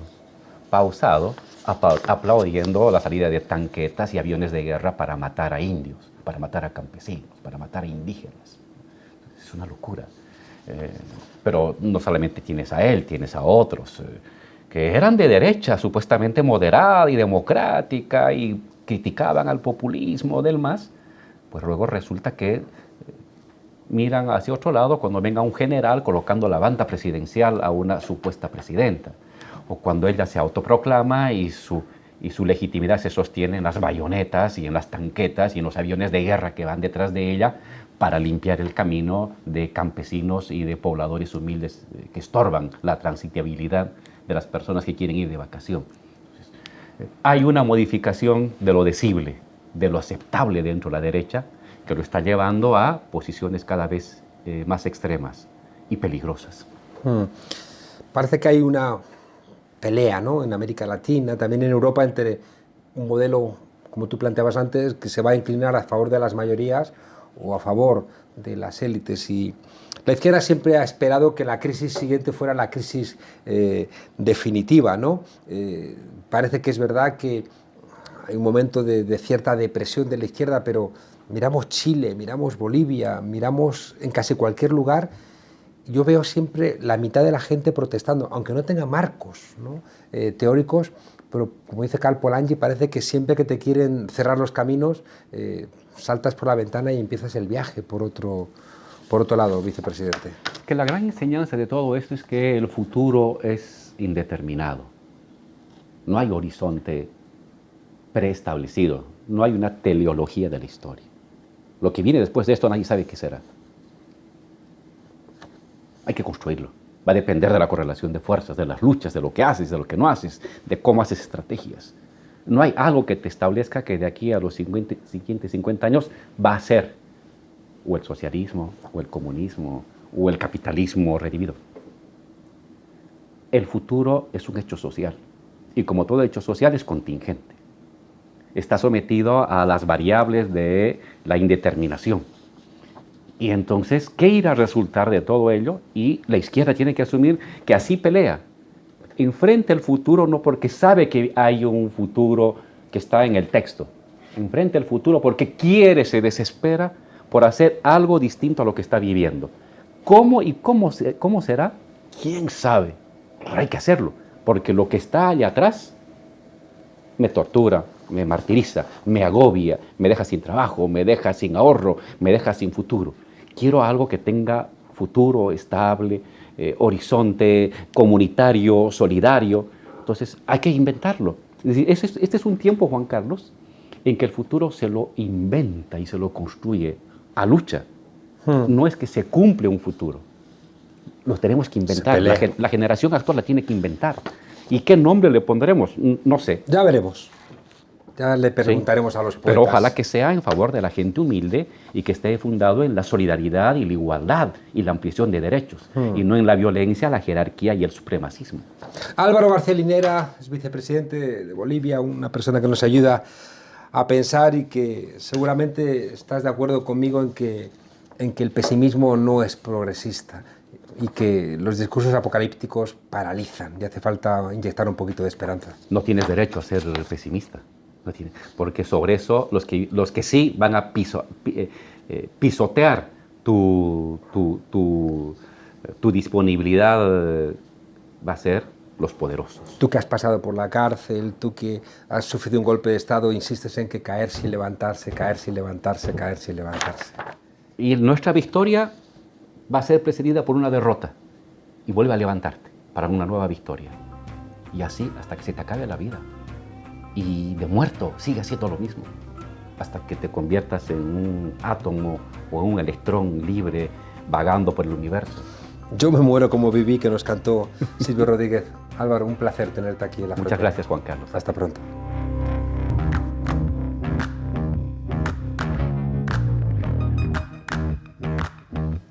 pausado, aplaudiendo la salida de tanquetas y aviones de guerra para matar a indios, para matar a campesinos, para matar a indígenas. Es una locura. Pero no solamente tienes a él, tienes a otros que eran de derecha, supuestamente moderada y democrática, y criticaban al populismo del MAS, pues luego resulta que miran hacia otro lado cuando venga un general colocando la banda presidencial a una supuesta presidenta, o cuando ella se autoproclama y su legitimidad se sostiene en las bayonetas y en las tanquetas y en los aviones de guerra que van detrás de ella para limpiar el camino de campesinos y de pobladores humildes que estorban la transitabilidad de las personas que quieren ir de vacación. Entonces, hay una modificación de lo decible, de lo aceptable dentro de la derecha, que lo está llevando a posiciones cada vez más extremas y peligrosas. Parece que hay una pelea, ¿no?, en América Latina, también en Europa, entre un modelo, como tú planteabas antes, que se va a inclinar a favor de las mayorías o a favor de las élites. Y la izquierda siempre ha esperado que la crisis siguiente fuera la crisis definitiva, ¿no? Parece que es verdad que hay un momento de cierta depresión de la izquierda, pero miramos Chile, miramos Bolivia, miramos en casi cualquier lugar, yo veo siempre la mitad de la gente protestando, aunque no tenga marcos, ¿no?, teóricos, pero como dice Karl Polanyi, parece que siempre que te quieren cerrar los caminos, saltas por la ventana y empiezas el viaje por otro lado, vicepresidente. Que la gran enseñanza de todo esto es que el futuro es indeterminado. No hay horizonte preestablecido, no hay una teleología de la historia. Lo que viene después de esto nadie sabe qué será. Hay que construirlo. Va a depender de la correlación de fuerzas, de las luchas, de lo que haces, de lo que no haces, de cómo haces estrategias. No hay algo que te establezca que de aquí a los siguientes 50 años va a ser o el socialismo, o el comunismo, o el capitalismo redimido. El futuro es un hecho social, y como todo hecho social es contingente. Está sometido a las variables de la indeterminación. Y entonces, ¿qué irá a resultar de todo ello? Y la izquierda tiene que asumir que así pelea. enfrenta el futuro no porque sabe que hay un futuro que está en el texto. Enfrenta el futuro porque quiere, se desespera por hacer algo distinto a lo que está viviendo. ¿Cómo y cómo será? ¿Quién sabe? Pero hay que hacerlo, porque lo que está allá atrás me tortura, me martiriza, me agobia, me deja sin trabajo, me deja sin ahorro, me deja sin futuro. Quiero algo que tenga futuro, estable, horizonte, comunitario, solidario. Entonces hay que inventarlo. Es decir, este es un tiempo, Juan Carlos, en que el futuro se lo inventa y se lo construye a lucha. No es que se cumple un futuro. Lo tenemos que inventar. La generación actual la tiene que inventar. ¿Y qué nombre le pondremos? No sé. Ya veremos. Ya le preguntaremos a los poetas. Pero ojalá que sea en favor de la gente humilde y que esté fundado en la solidaridad y la igualdad y la ampliación de derechos, y no en la violencia, la jerarquía y el supremacismo. Álvaro García Linera es vicepresidente de Bolivia, una persona que nos ayuda a pensar y que seguramente estás de acuerdo conmigo en que el pesimismo no es progresista y que los discursos apocalípticos paralizan y hace falta inyectar un poquito de esperanza. No tienes derecho a ser pesimista, porque sobre eso los que sí van a pisotear tu disponibilidad va a ser los poderosos. Tú que has pasado por la cárcel, tú que has sufrido un golpe de Estado, insistes en que caerse y levantarse, caerse y levantarse, caerse y levantarse. Y nuestra victoria va a ser precedida por una derrota y vuelve a levantarte para una nueva victoria. Y así hasta que se te acabe la vida. Y de muerto sigue haciendo lo mismo, hasta que te conviertas en un átomo o en un electrón libre vagando por el universo. Yo me muero como viví, que nos cantó Silvio Rodríguez. Álvaro, un placer tenerte aquí en la Muchas gracias, Juan Carlos. Hasta pronto.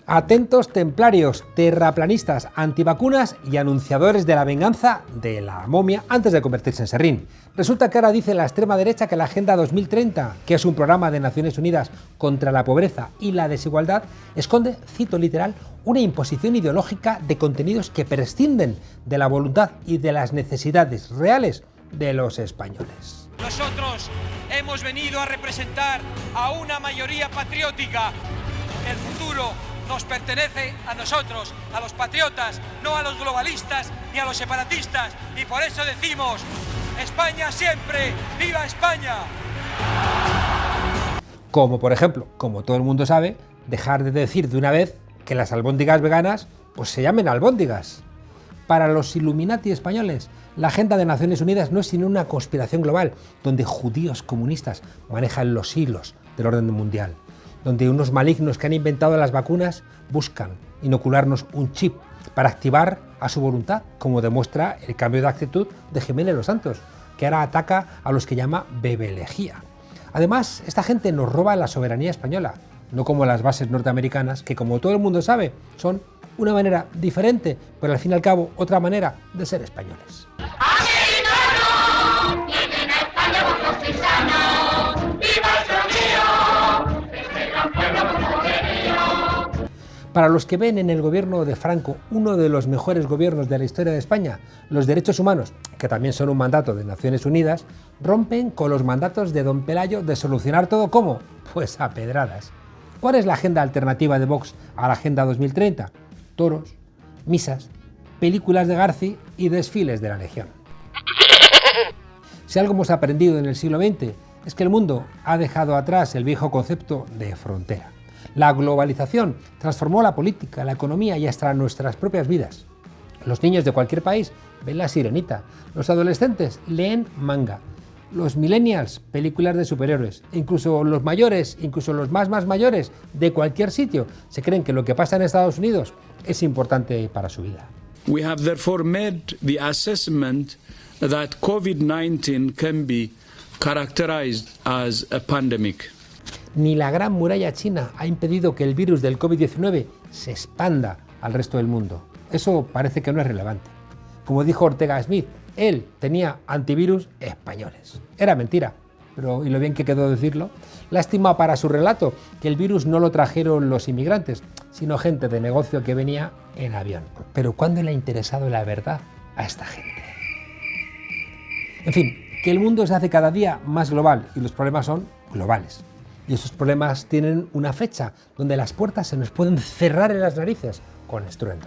Atentos templarios, terraplanistas, antivacunas y anunciadores de la venganza de la momia antes de convertirse en serrín. Resulta que ahora dice la extrema derecha que la Agenda 2030, que es un programa de Naciones Unidas contra la pobreza y la desigualdad, esconde, cito literal, una imposición ideológica de contenidos que prescinden de la voluntad y de las necesidades reales de los españoles. Nosotros hemos venido a representar a una mayoría patriótica. El futuro nos pertenece a nosotros, a los patriotas, no a los globalistas ni a los separatistas. Y por eso decimos, España siempre, ¡viva España! Como por ejemplo, como todo el mundo sabe, dejar de decir de una vez que las albóndigas veganas pues se llamen albóndigas. Para los Illuminati españoles, la Agenda de Naciones Unidas no es sino una conspiración global, donde judíos comunistas manejan los hilos del orden mundial, donde unos malignos que han inventado las vacunas buscan inocularnos un chip para activar a su voluntad, como demuestra el cambio de actitud de Jiménez Los Santos, que ahora ataca a los que llama bebelejía. Además, esta gente nos roba la soberanía española, no como las bases norteamericanas, que como todo el mundo sabe, son una manera diferente, pero al fin y al cabo otra manera de ser españoles. ¡Americano! ¡Vienen a España vosotros y sanos! ¡Viva el sonido! ¡Este gran pueblo homogéneo! Para los que ven en el gobierno de Franco uno de los mejores gobiernos de la historia de España, los derechos humanos, que también son un mandato de Naciones Unidas, rompen con los mandatos de don Pelayo de solucionar todo ¿cómo? Pues a pedradas. ¿Cuál es la agenda alternativa de Vox a la Agenda 2030? Toros, misas, películas de Garci y desfiles de la Legión. Si algo hemos aprendido en el siglo XX es que el mundo ha dejado atrás el viejo concepto de frontera. La globalización transformó la política, la economía y hasta nuestras propias vidas. Los niños de cualquier país ven La Sirenita, los adolescentes leen manga, los millennials películas de superhéroes, incluso los mayores, incluso los más mayores de cualquier sitio se creen que lo que pasa en Estados Unidos es importante para su vida. We have therefore made the assessment that COVID-19 can be characterized as a pandemic. Ni la Gran Muralla China ha impedido que el virus del COVID-19 se expanda al resto del mundo. Eso parece que no es relevante. Como dijo Ortega Smith, él tenía antivirus españoles. Era mentira, pero ¿y lo bien que quedó decirlo? Lástima para su relato que el virus no lo trajeron los inmigrantes, sino gente de negocio que venía en avión. Pero ¿cuándo le ha interesado la verdad a esta gente. En fin, que el mundo se hace cada día más global y los problemas son globales. Y esos problemas tienen una fecha donde las puertas se nos pueden cerrar en las narices con estruendo.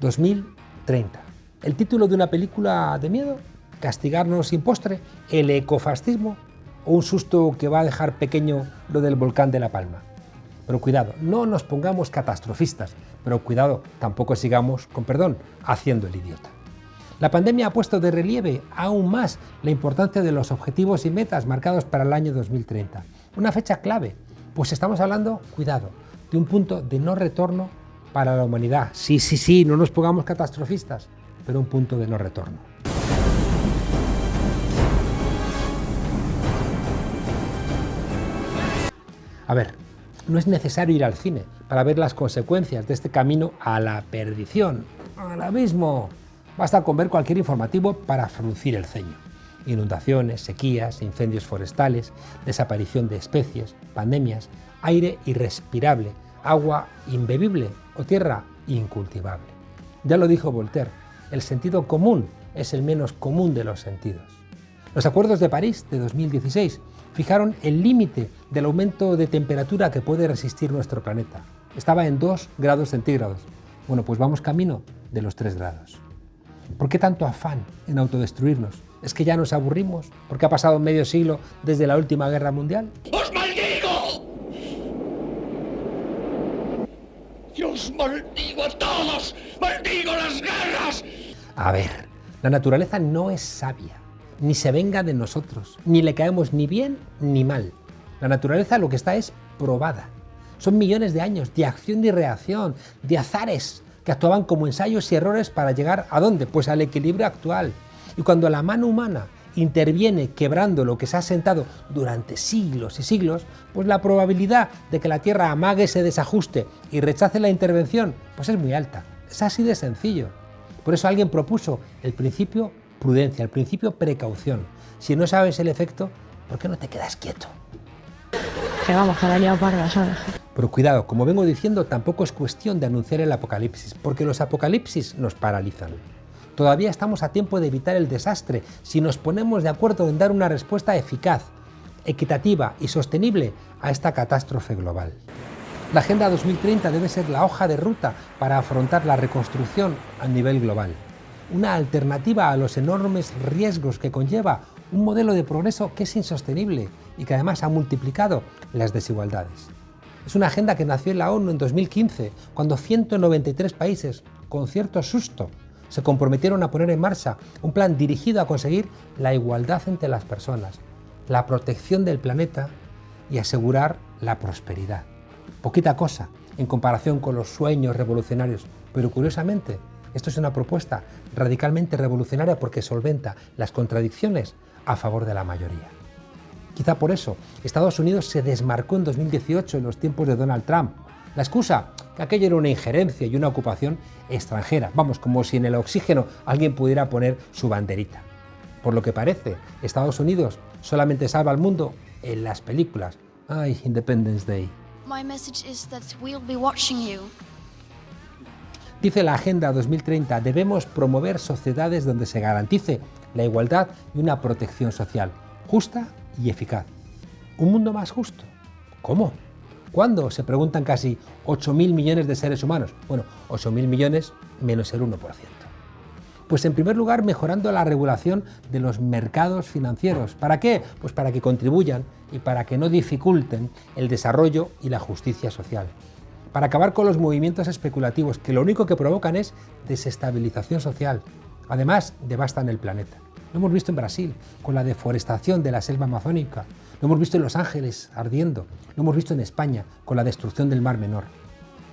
«2030». ¿El título de una película de miedo? ¿Castigarnos sin postre? ¿El ecofascismo? ¿O un susto que va a dejar pequeño lo del volcán de La Palma? Pero cuidado, no nos pongamos catastrofistas, pero cuidado, tampoco sigamos, con perdón, haciendo el idiota. La pandemia ha puesto de relieve aún más la importancia de los objetivos y metas marcados para el año 2030. Una fecha clave, pues estamos hablando, cuidado, de un punto de no retorno para la humanidad. Sí, no nos pongamos catastrofistas, pero un punto de no retorno. A ver, no es necesario ir al cine para ver las consecuencias de este camino a la perdición, al abismo. Basta con ver cualquier informativo para fruncir el ceño. Inundaciones, sequías, incendios forestales, desaparición de especies, pandemias, aire irrespirable, agua imbebible o tierra incultivable. Ya lo dijo Voltaire, el sentido común es el menos común de los sentidos. Los acuerdos de París de 2016 fijaron el límite del aumento de temperatura que puede resistir nuestro planeta. Estaba en 2 grados centígrados. Bueno, pues vamos camino de los 3 grados. ¿Por qué tanto afán en autodestruirnos? ¿Es que ya nos aburrimos? ¿Porque ha pasado medio siglo desde la última guerra mundial? ¡Os maldigo! ¡Dios maldigo a todos! ¡Maldigo las guerras! A ver, la naturaleza no es sabia, ni se venga de nosotros, ni le caemos ni bien ni mal. La naturaleza lo que está es probada. Son millones de años de acción y reacción, de azares que actuaban como ensayos y errores para llegar ¿a dónde? Pues al equilibrio actual. Y cuando la mano humana interviene quebrando lo que se ha sentado durante siglos y siglos, pues la probabilidad de que la Tierra amague ese desajuste y rechace la intervención, pues es muy alta. Es así de sencillo. Por eso alguien propuso el principio prudencia, el principio precaución. Si no sabes el efecto, ¿por qué no te quedas quieto? Que vamos, que la he liado parda, ¿sabes? Pero cuidado, como vengo diciendo, tampoco es cuestión de anunciar el apocalipsis, porque los apocalipsis nos paralizan. Todavía estamos a tiempo de evitar el desastre si nos ponemos de acuerdo en dar una respuesta eficaz, equitativa y sostenible a esta catástrofe global. La Agenda 2030 debe ser la hoja de ruta para afrontar la reconstrucción a nivel global. Una alternativa a los enormes riesgos que conlleva un modelo de progreso que es insostenible y que además ha multiplicado las desigualdades. Es una agenda que nació en la ONU en 2015, cuando 193 países, con cierto susto, se comprometieron a poner en marcha un plan dirigido a conseguir la igualdad entre las personas, la protección del planeta y asegurar la prosperidad. Poquita cosa en comparación con los sueños revolucionarios, pero curiosamente, esto es una propuesta radicalmente revolucionaria porque solventa las contradicciones a favor de la mayoría. Quizá por eso Estados Unidos se desmarcó en 2018 en los tiempos de Donald Trump. La excusa, que aquello era una injerencia y una ocupación extranjera. Vamos, como si en el oxígeno alguien pudiera poner su banderita. Por lo que parece, Estados Unidos solamente salva al mundo en las películas. ¡Ay, Independence Day! My message is that we'll be watching you. Dice la Agenda 2030, debemos promover sociedades donde se garantice la igualdad y una protección social justa y eficaz. ¿Un mundo más justo? ¿Cómo? ¿Cuándo? Se preguntan casi 8.000 millones de seres humanos. Bueno, 8.000 millones menos el 1%. Pues en primer lugar, mejorando la regulación de los mercados financieros. ¿Para qué? Pues para que contribuyan y para que no dificulten el desarrollo y la justicia social. Para acabar con los movimientos especulativos que lo único que provocan es desestabilización social. Además, devastan el planeta. Lo hemos visto en Brasil, con la deforestación de la selva amazónica. Lo hemos visto en Los Ángeles, ardiendo. Lo hemos visto en España, con la destrucción del Mar Menor.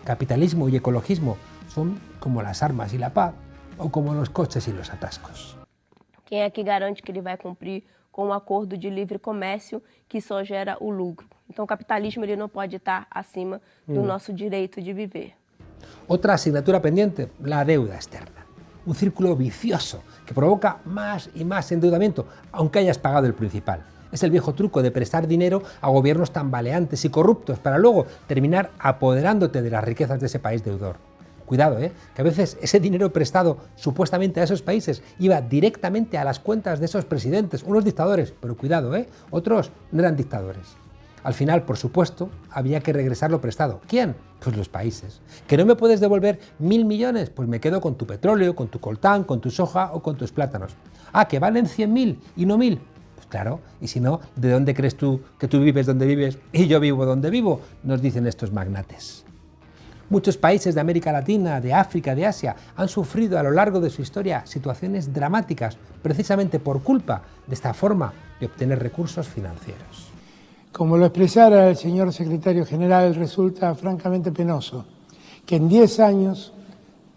Capitalismo y ecologismo son como las armas y la paz, o como los coches y los atascos. Quem é que garante que ele vai cumprir com um acordo de livre comércio que só gera o lucro? Então, o capitalismo ele não pode estar acima do nosso direito de viver. Otra asignatura pendiente, la deuda externa. Un círculo vicioso que provoca más y más endeudamiento, aunque hayas pagado el principal. Es el viejo truco de prestar dinero a gobiernos tambaleantes y corruptos para luego terminar apoderándote de las riquezas de ese país deudor. Cuidado, que a veces ese dinero prestado supuestamente a esos países iba directamente a las cuentas de esos presidentes, unos dictadores, pero cuidado, otros no eran dictadores. Al final, por supuesto, había que regresar lo prestado. ¿Quién? Pues los países. ¿Que no me puedes devolver 1.000 millones? Pues me quedo con tu petróleo, con tu coltán, con tu soja o con tus plátanos. Ah, ¿que valen 100.000 y no 1.000? Pues claro, y si no, ¿de dónde crees tú que tú vives donde vives y yo vivo donde vivo? Nos dicen estos magnates. Muchos países de América Latina, de África, de Asia han sufrido a lo largo de su historia situaciones dramáticas precisamente por culpa de esta forma de obtener recursos financieros. Como lo expresara el señor secretario general, resulta francamente penoso que en 10 años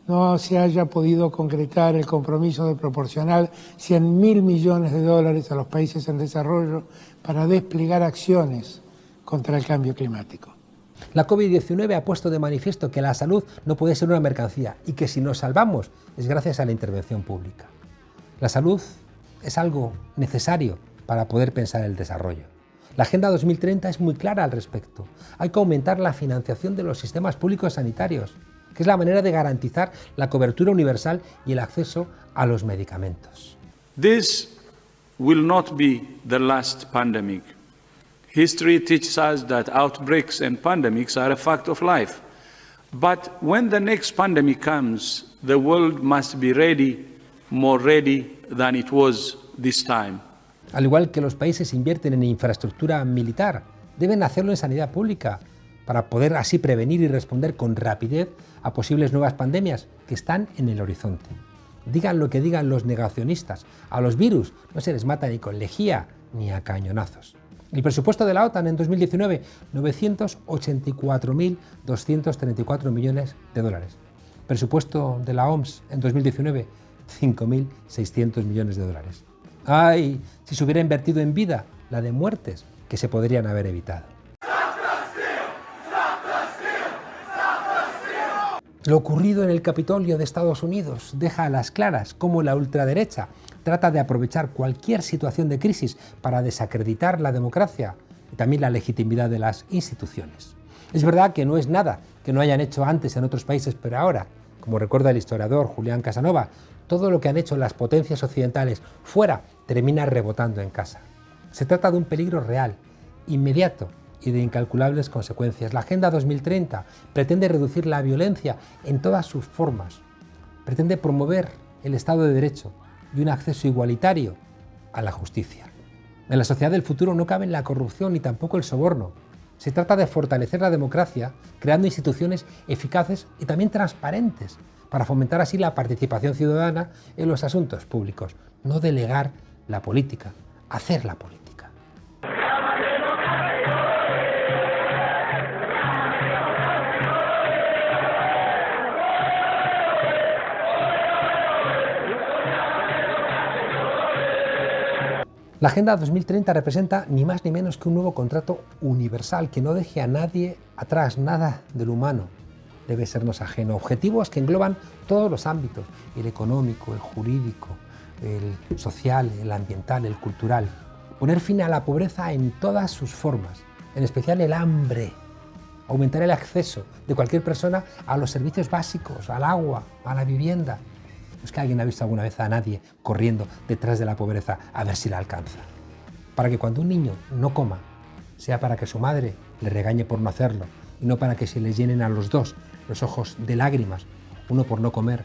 no se haya podido concretar el compromiso de proporcionar 100.000 millones de dólares a los países en desarrollo para desplegar acciones contra el cambio climático. La COVID-19 ha puesto de manifiesto que la salud no puede ser una mercancía y que si nos salvamos es gracias a la intervención pública. La salud es algo necesario para poder pensar el desarrollo. La Agenda 2030 es muy clara al respecto. Hay que aumentar la financiación de los sistemas públicos sanitarios, que es la manera de garantizar la cobertura universal y el acceso a los medicamentos. This will not be the last pandemic. History teaches us that outbreaks and pandemics are a fact of life. But when the next pandemic comes, the world must be ready, more ready than it was this time. Al igual que los países invierten en infraestructura militar, deben hacerlo en sanidad pública, para poder así prevenir y responder con rapidez a posibles nuevas pandemias que están en el horizonte. Digan lo que digan los negacionistas, a los virus no se les mata ni con lejía ni a cañonazos. El presupuesto de la OTAN en 2019, 984.234 millones de dólares. Presupuesto de la OMS en 2019, 5.600 millones de dólares. ¡Ay! Si se hubiera invertido en vida, la de muertes que se podrían haber evitado. Lo ocurrido en el Capitolio de Estados Unidos deja a las claras cómo la ultraderecha trata de aprovechar cualquier situación de crisis para desacreditar la democracia y también la legitimidad de las instituciones. Es verdad que no es nada que no hayan hecho antes en otros países, pero ahora, como recuerda el historiador Julián Casanova, todo lo que han hecho las potencias occidentales fuera termina rebotando en casa. Se trata de un peligro real, inmediato y de incalculables consecuencias. La Agenda 2030 pretende reducir la violencia en todas sus formas, pretende promover el Estado de Derecho y un acceso igualitario a la justicia. En la sociedad del futuro no caben la corrupción ni tampoco el soborno. Se trata de fortalecer la democracia, creando instituciones eficaces y también transparentes, para fomentar así la participación ciudadana en los asuntos públicos. No delegar la política, hacer la política. La Agenda 2030 representa ni más ni menos que un nuevo contrato universal que no deje a nadie atrás, nada del humano debe sernos ajeno. Objetivos que engloban todos los ámbitos, el económico, el jurídico, el social, el ambiental, el cultural. Poner fin a la pobreza en todas sus formas, en especial el hambre. Aumentar el acceso de cualquier persona a los servicios básicos, al agua, a la vivienda. ¿Es que alguien ha visto alguna vez a nadie corriendo detrás de la pobreza a ver si la alcanza? Para que cuando un niño no coma, sea para que su madre le regañe por no hacerlo, y no para que se les llenen a los dos los ojos de lágrimas, uno por no comer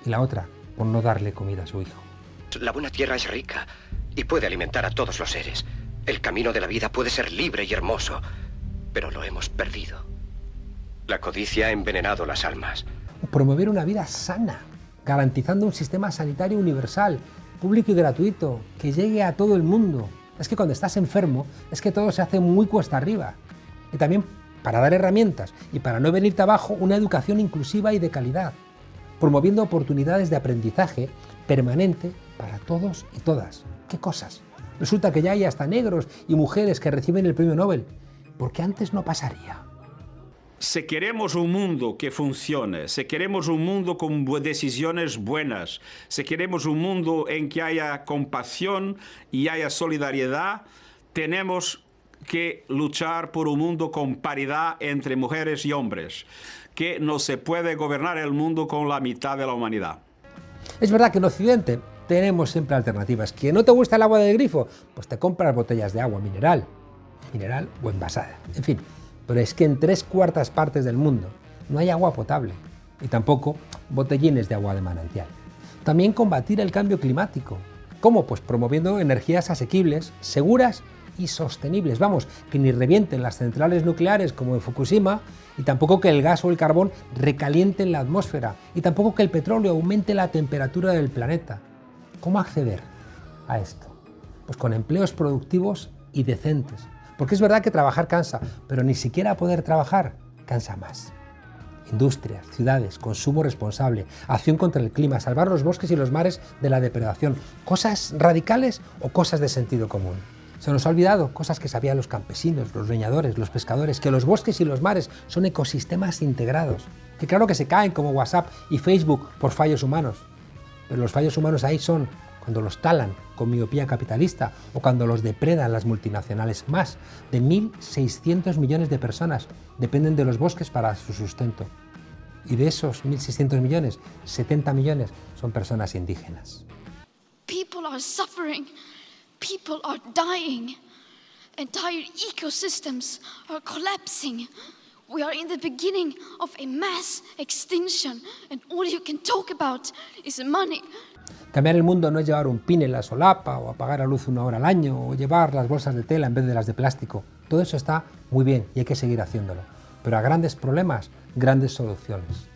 y la otra por no darle comida a su hijo. La buena tierra es rica y puede alimentar a todos los seres. El camino de la vida puede ser libre y hermoso, pero lo hemos perdido. La codicia ha envenenado las almas. Promover una vida sana, garantizando un sistema sanitario universal, público y gratuito, que llegue a todo el mundo. Es que cuando estás enfermo, es que todo se hace muy cuesta arriba. Y también para dar herramientas y para no venirte abajo, una educación inclusiva y de calidad, promoviendo oportunidades de aprendizaje permanente para todos y todas. ¿Qué cosas? Resulta que ya hay hasta negros y mujeres que reciben el premio Nobel, porque antes no pasaría. Si queremos un mundo que funcione, si queremos un mundo con decisiones buenas, si queremos un mundo en que haya compasión y haya solidaridad, tenemos que luchar por un mundo con paridad entre mujeres y hombres, que no se puede gobernar el mundo con la mitad de la humanidad. Es verdad que en Occidente tenemos siempre alternativas. ¿Que no te gusta el agua del grifo? Pues te compras botellas de agua mineral o envasada, en fin. Pero es que en 3/4 partes del mundo no hay agua potable y tampoco botellines de agua de manantial. También combatir el cambio climático. ¿Cómo? Pues promoviendo energías asequibles, seguras y sostenibles. Vamos, que ni revienten las centrales nucleares como en Fukushima, y tampoco que el gas o el carbón recalienten la atmósfera, y tampoco que el petróleo aumente la temperatura del planeta. ¿Cómo acceder a esto? Pues con empleos productivos y decentes. Porque es verdad que trabajar cansa, pero ni siquiera poder trabajar cansa más. Industrias, ciudades, consumo responsable, acción contra el clima, salvar los bosques y los mares de la depredación. ¿Cosas radicales o cosas de sentido común? Se nos ha olvidado cosas que sabían los campesinos, los leñadores, los pescadores, que los bosques y los mares son ecosistemas integrados, que claro que se caen como WhatsApp y Facebook por fallos humanos, pero los fallos humanos ahí son cuando los talan con miopía capitalista o cuando los depredan las multinacionales. Más de 1.600 millones de personas dependen de los bosques para su sustento. Y de esos 1.600 millones, 70 millones son personas indígenas. People are suffering. People are dying. Entire ecosystems are collapsing. We are in the beginning of a mass extinction, and all you can talk about is money. Cambiar el mundo no es llevar un pin en la solapa o apagar la luz 1 hora al año o llevar las bolsas de tela en vez de las de plástico. Todo eso está muy bien y hay que seguir haciéndolo. Pero a grandes problemas, grandes soluciones.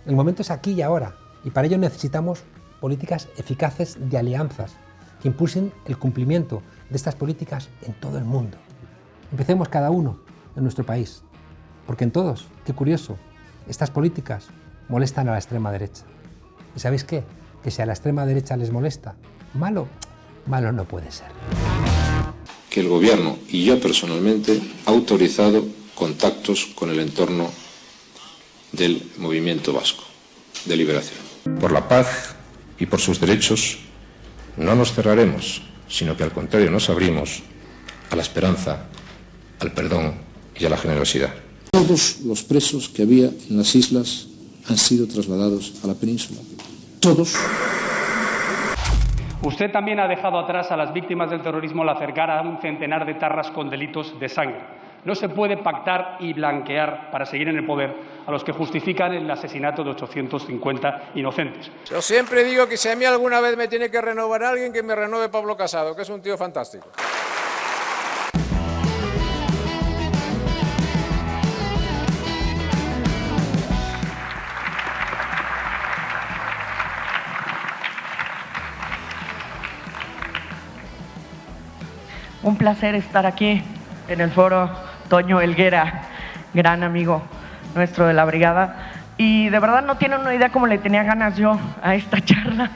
El momento es aquí y ahora, y para ello necesitamos políticas eficaces de alianzas que impulsen el cumplimiento de estas políticas en todo el mundo. Empecemos cada uno en nuestro país, porque en todos, qué curioso, estas políticas molestan a la extrema derecha. ¿Y sabéis qué? Que si a la extrema derecha les molesta, malo no puede ser. Que el gobierno y yo personalmente ha autorizado contactos con el entorno del movimiento vasco de liberación. Por la paz y por sus derechos no nos cerraremos, sino que al contrario nos abrimos a la esperanza, al perdón y a la generosidad. Todos los presos que había en las islas han sido trasladados a la península. Todos. Usted también ha dejado atrás a las víctimas del terrorismo al acercar a un centenar de etarras con delitos de sangre. No se puede pactar y blanquear para seguir en el poder a los que justifican el asesinato de 850 inocentes. Yo siempre digo que si a mí alguna vez me tiene que renovar alguien, que me renueve Pablo Casado, que es un tío fantástico. Un placer estar aquí en el foro Toño Helguera, gran amigo nuestro de la brigada. Y de verdad no tienen una idea cómo le tenía ganas yo a esta charla.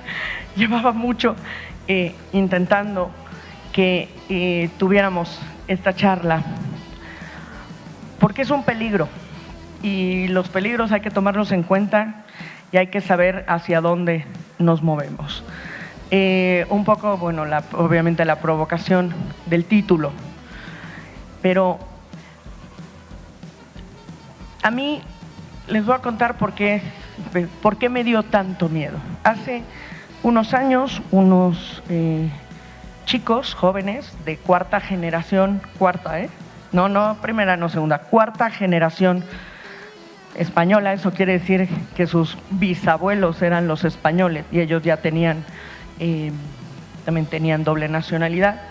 Llevaba mucho intentando que tuviéramos esta charla, porque es un peligro y los peligros hay que tomarlos en cuenta y hay que saber hacia dónde nos movemos. Un poco, bueno, obviamente la provocación del título, pero a mí les voy a contar por qué me dio tanto miedo. Hace unos años, unos chicos jóvenes de cuarta generación, no primera, no segunda, cuarta generación española, eso quiere decir que sus bisabuelos eran los españoles y ellos ya tenían también tenían doble nacionalidad.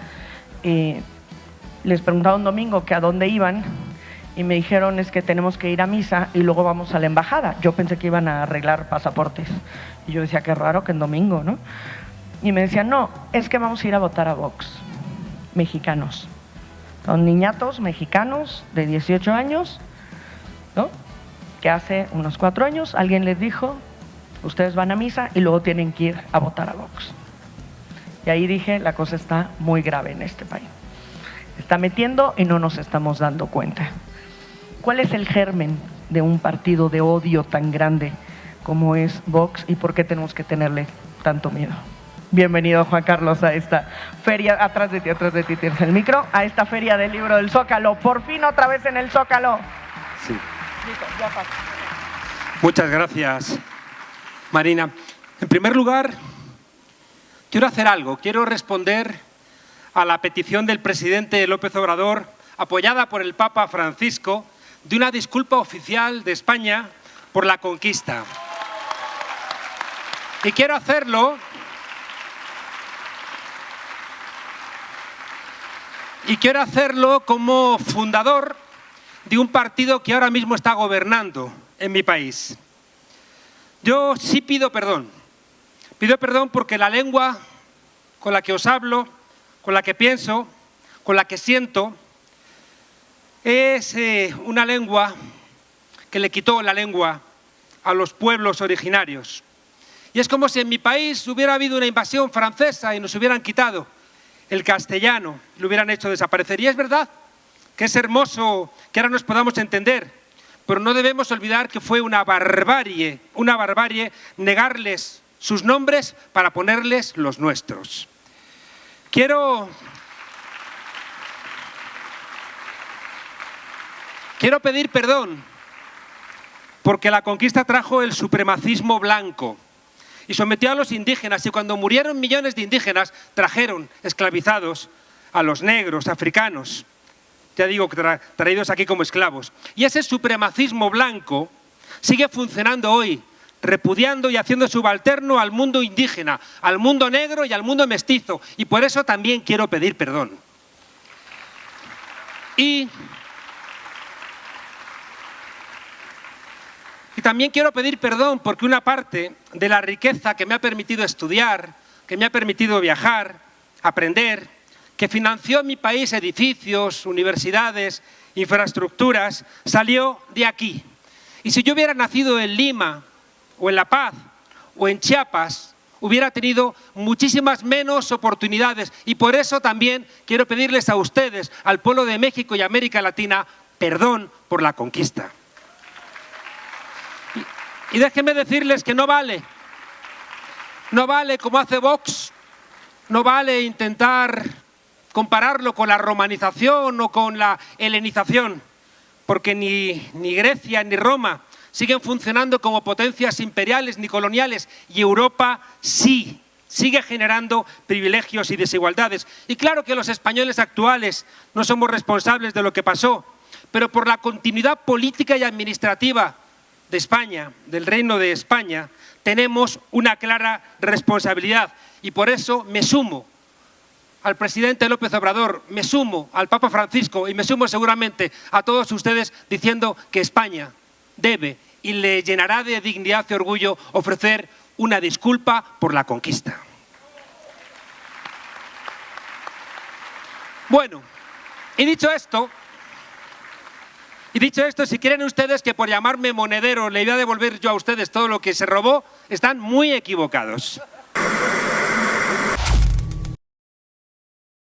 Les preguntaba un domingo que a dónde iban y me dijeron es que tenemos que ir a misa y luego vamos a la embajada. Yo pensé que iban a arreglar pasaportes y yo decía qué raro que en domingo, ¿no? Y me decían no, es que vamos a ir a votar a Vox, mexicanos. Son niñatos mexicanos de 18 años, ¿no? Que hace unos 4 años alguien les dijo ustedes van a misa y luego tienen que ir a votar a Vox. Y ahí dije, la cosa está muy grave en este país. Se está metiendo y no nos estamos dando cuenta. ¿Cuál es el germen de un partido de odio tan grande como es Vox y por qué tenemos que tenerle tanto miedo? Bienvenido, Juan Carlos, a esta feria. Atrás de ti tienes el micro. A esta feria del libro del Zócalo. Por fin otra vez en el Zócalo. Sí. Listo, ya pasa. Muchas gracias, Marina. En primer lugar, quiero hacer algo. Quiero responder a la petición del presidente López Obrador, apoyada por el Papa Francisco, de una disculpa oficial de España por la conquista. Y quiero hacerlo como fundador de un partido que ahora mismo está gobernando en mi país. Yo sí pido perdón. Pido perdón porque la lengua con la que os hablo, con la que pienso, con la que siento, es una lengua que le quitó la lengua a los pueblos originarios. Y es como si en mi país hubiera habido una invasión francesa y nos hubieran quitado el castellano, lo hubieran hecho desaparecer. Y es verdad que es hermoso que ahora nos podamos entender, pero no debemos olvidar que fue una barbarie negarles sus nombres para ponerles los nuestros. Quiero pedir perdón porque la conquista trajo el supremacismo blanco y sometió a los indígenas, y cuando murieron millones de indígenas trajeron esclavizados a los negros, africanos, ya digo, traídos aquí como esclavos. Y ese supremacismo blanco sigue funcionando hoy, repudiando y haciendo subalterno al mundo indígena, al mundo negro y al mundo mestizo, y por eso también quiero pedir perdón. Y también quiero pedir perdón porque una parte de la riqueza que me ha permitido estudiar, que me ha permitido viajar, aprender, que financió en mi país edificios, universidades, infraestructuras, salió de aquí. Y si yo hubiera nacido en Lima, o en La Paz, o en Chiapas, hubiera tenido muchísimas menos oportunidades. Y por eso también quiero pedirles a ustedes, al pueblo de México y América Latina, perdón por la conquista. Y déjenme decirles que no vale como hace Vox, no vale intentar compararlo con la romanización o con la helenización, porque ni Grecia ni Roma siguen funcionando como potencias imperiales ni coloniales, y Europa sí sigue generando privilegios y desigualdades. Y claro que los españoles actuales no somos responsables de lo que pasó, pero por la continuidad política y administrativa de España, del Reino de España, tenemos una clara responsabilidad. Y por eso me sumo al presidente López Obrador, me sumo al Papa Francisco y me sumo seguramente a todos ustedes diciendo que España debe y le llenará de dignidad y orgullo ofrecer una disculpa por la conquista. Bueno, y dicho esto, si quieren ustedes que por llamarme monedero le voy a devolver yo a ustedes todo lo que se robó, están muy equivocados.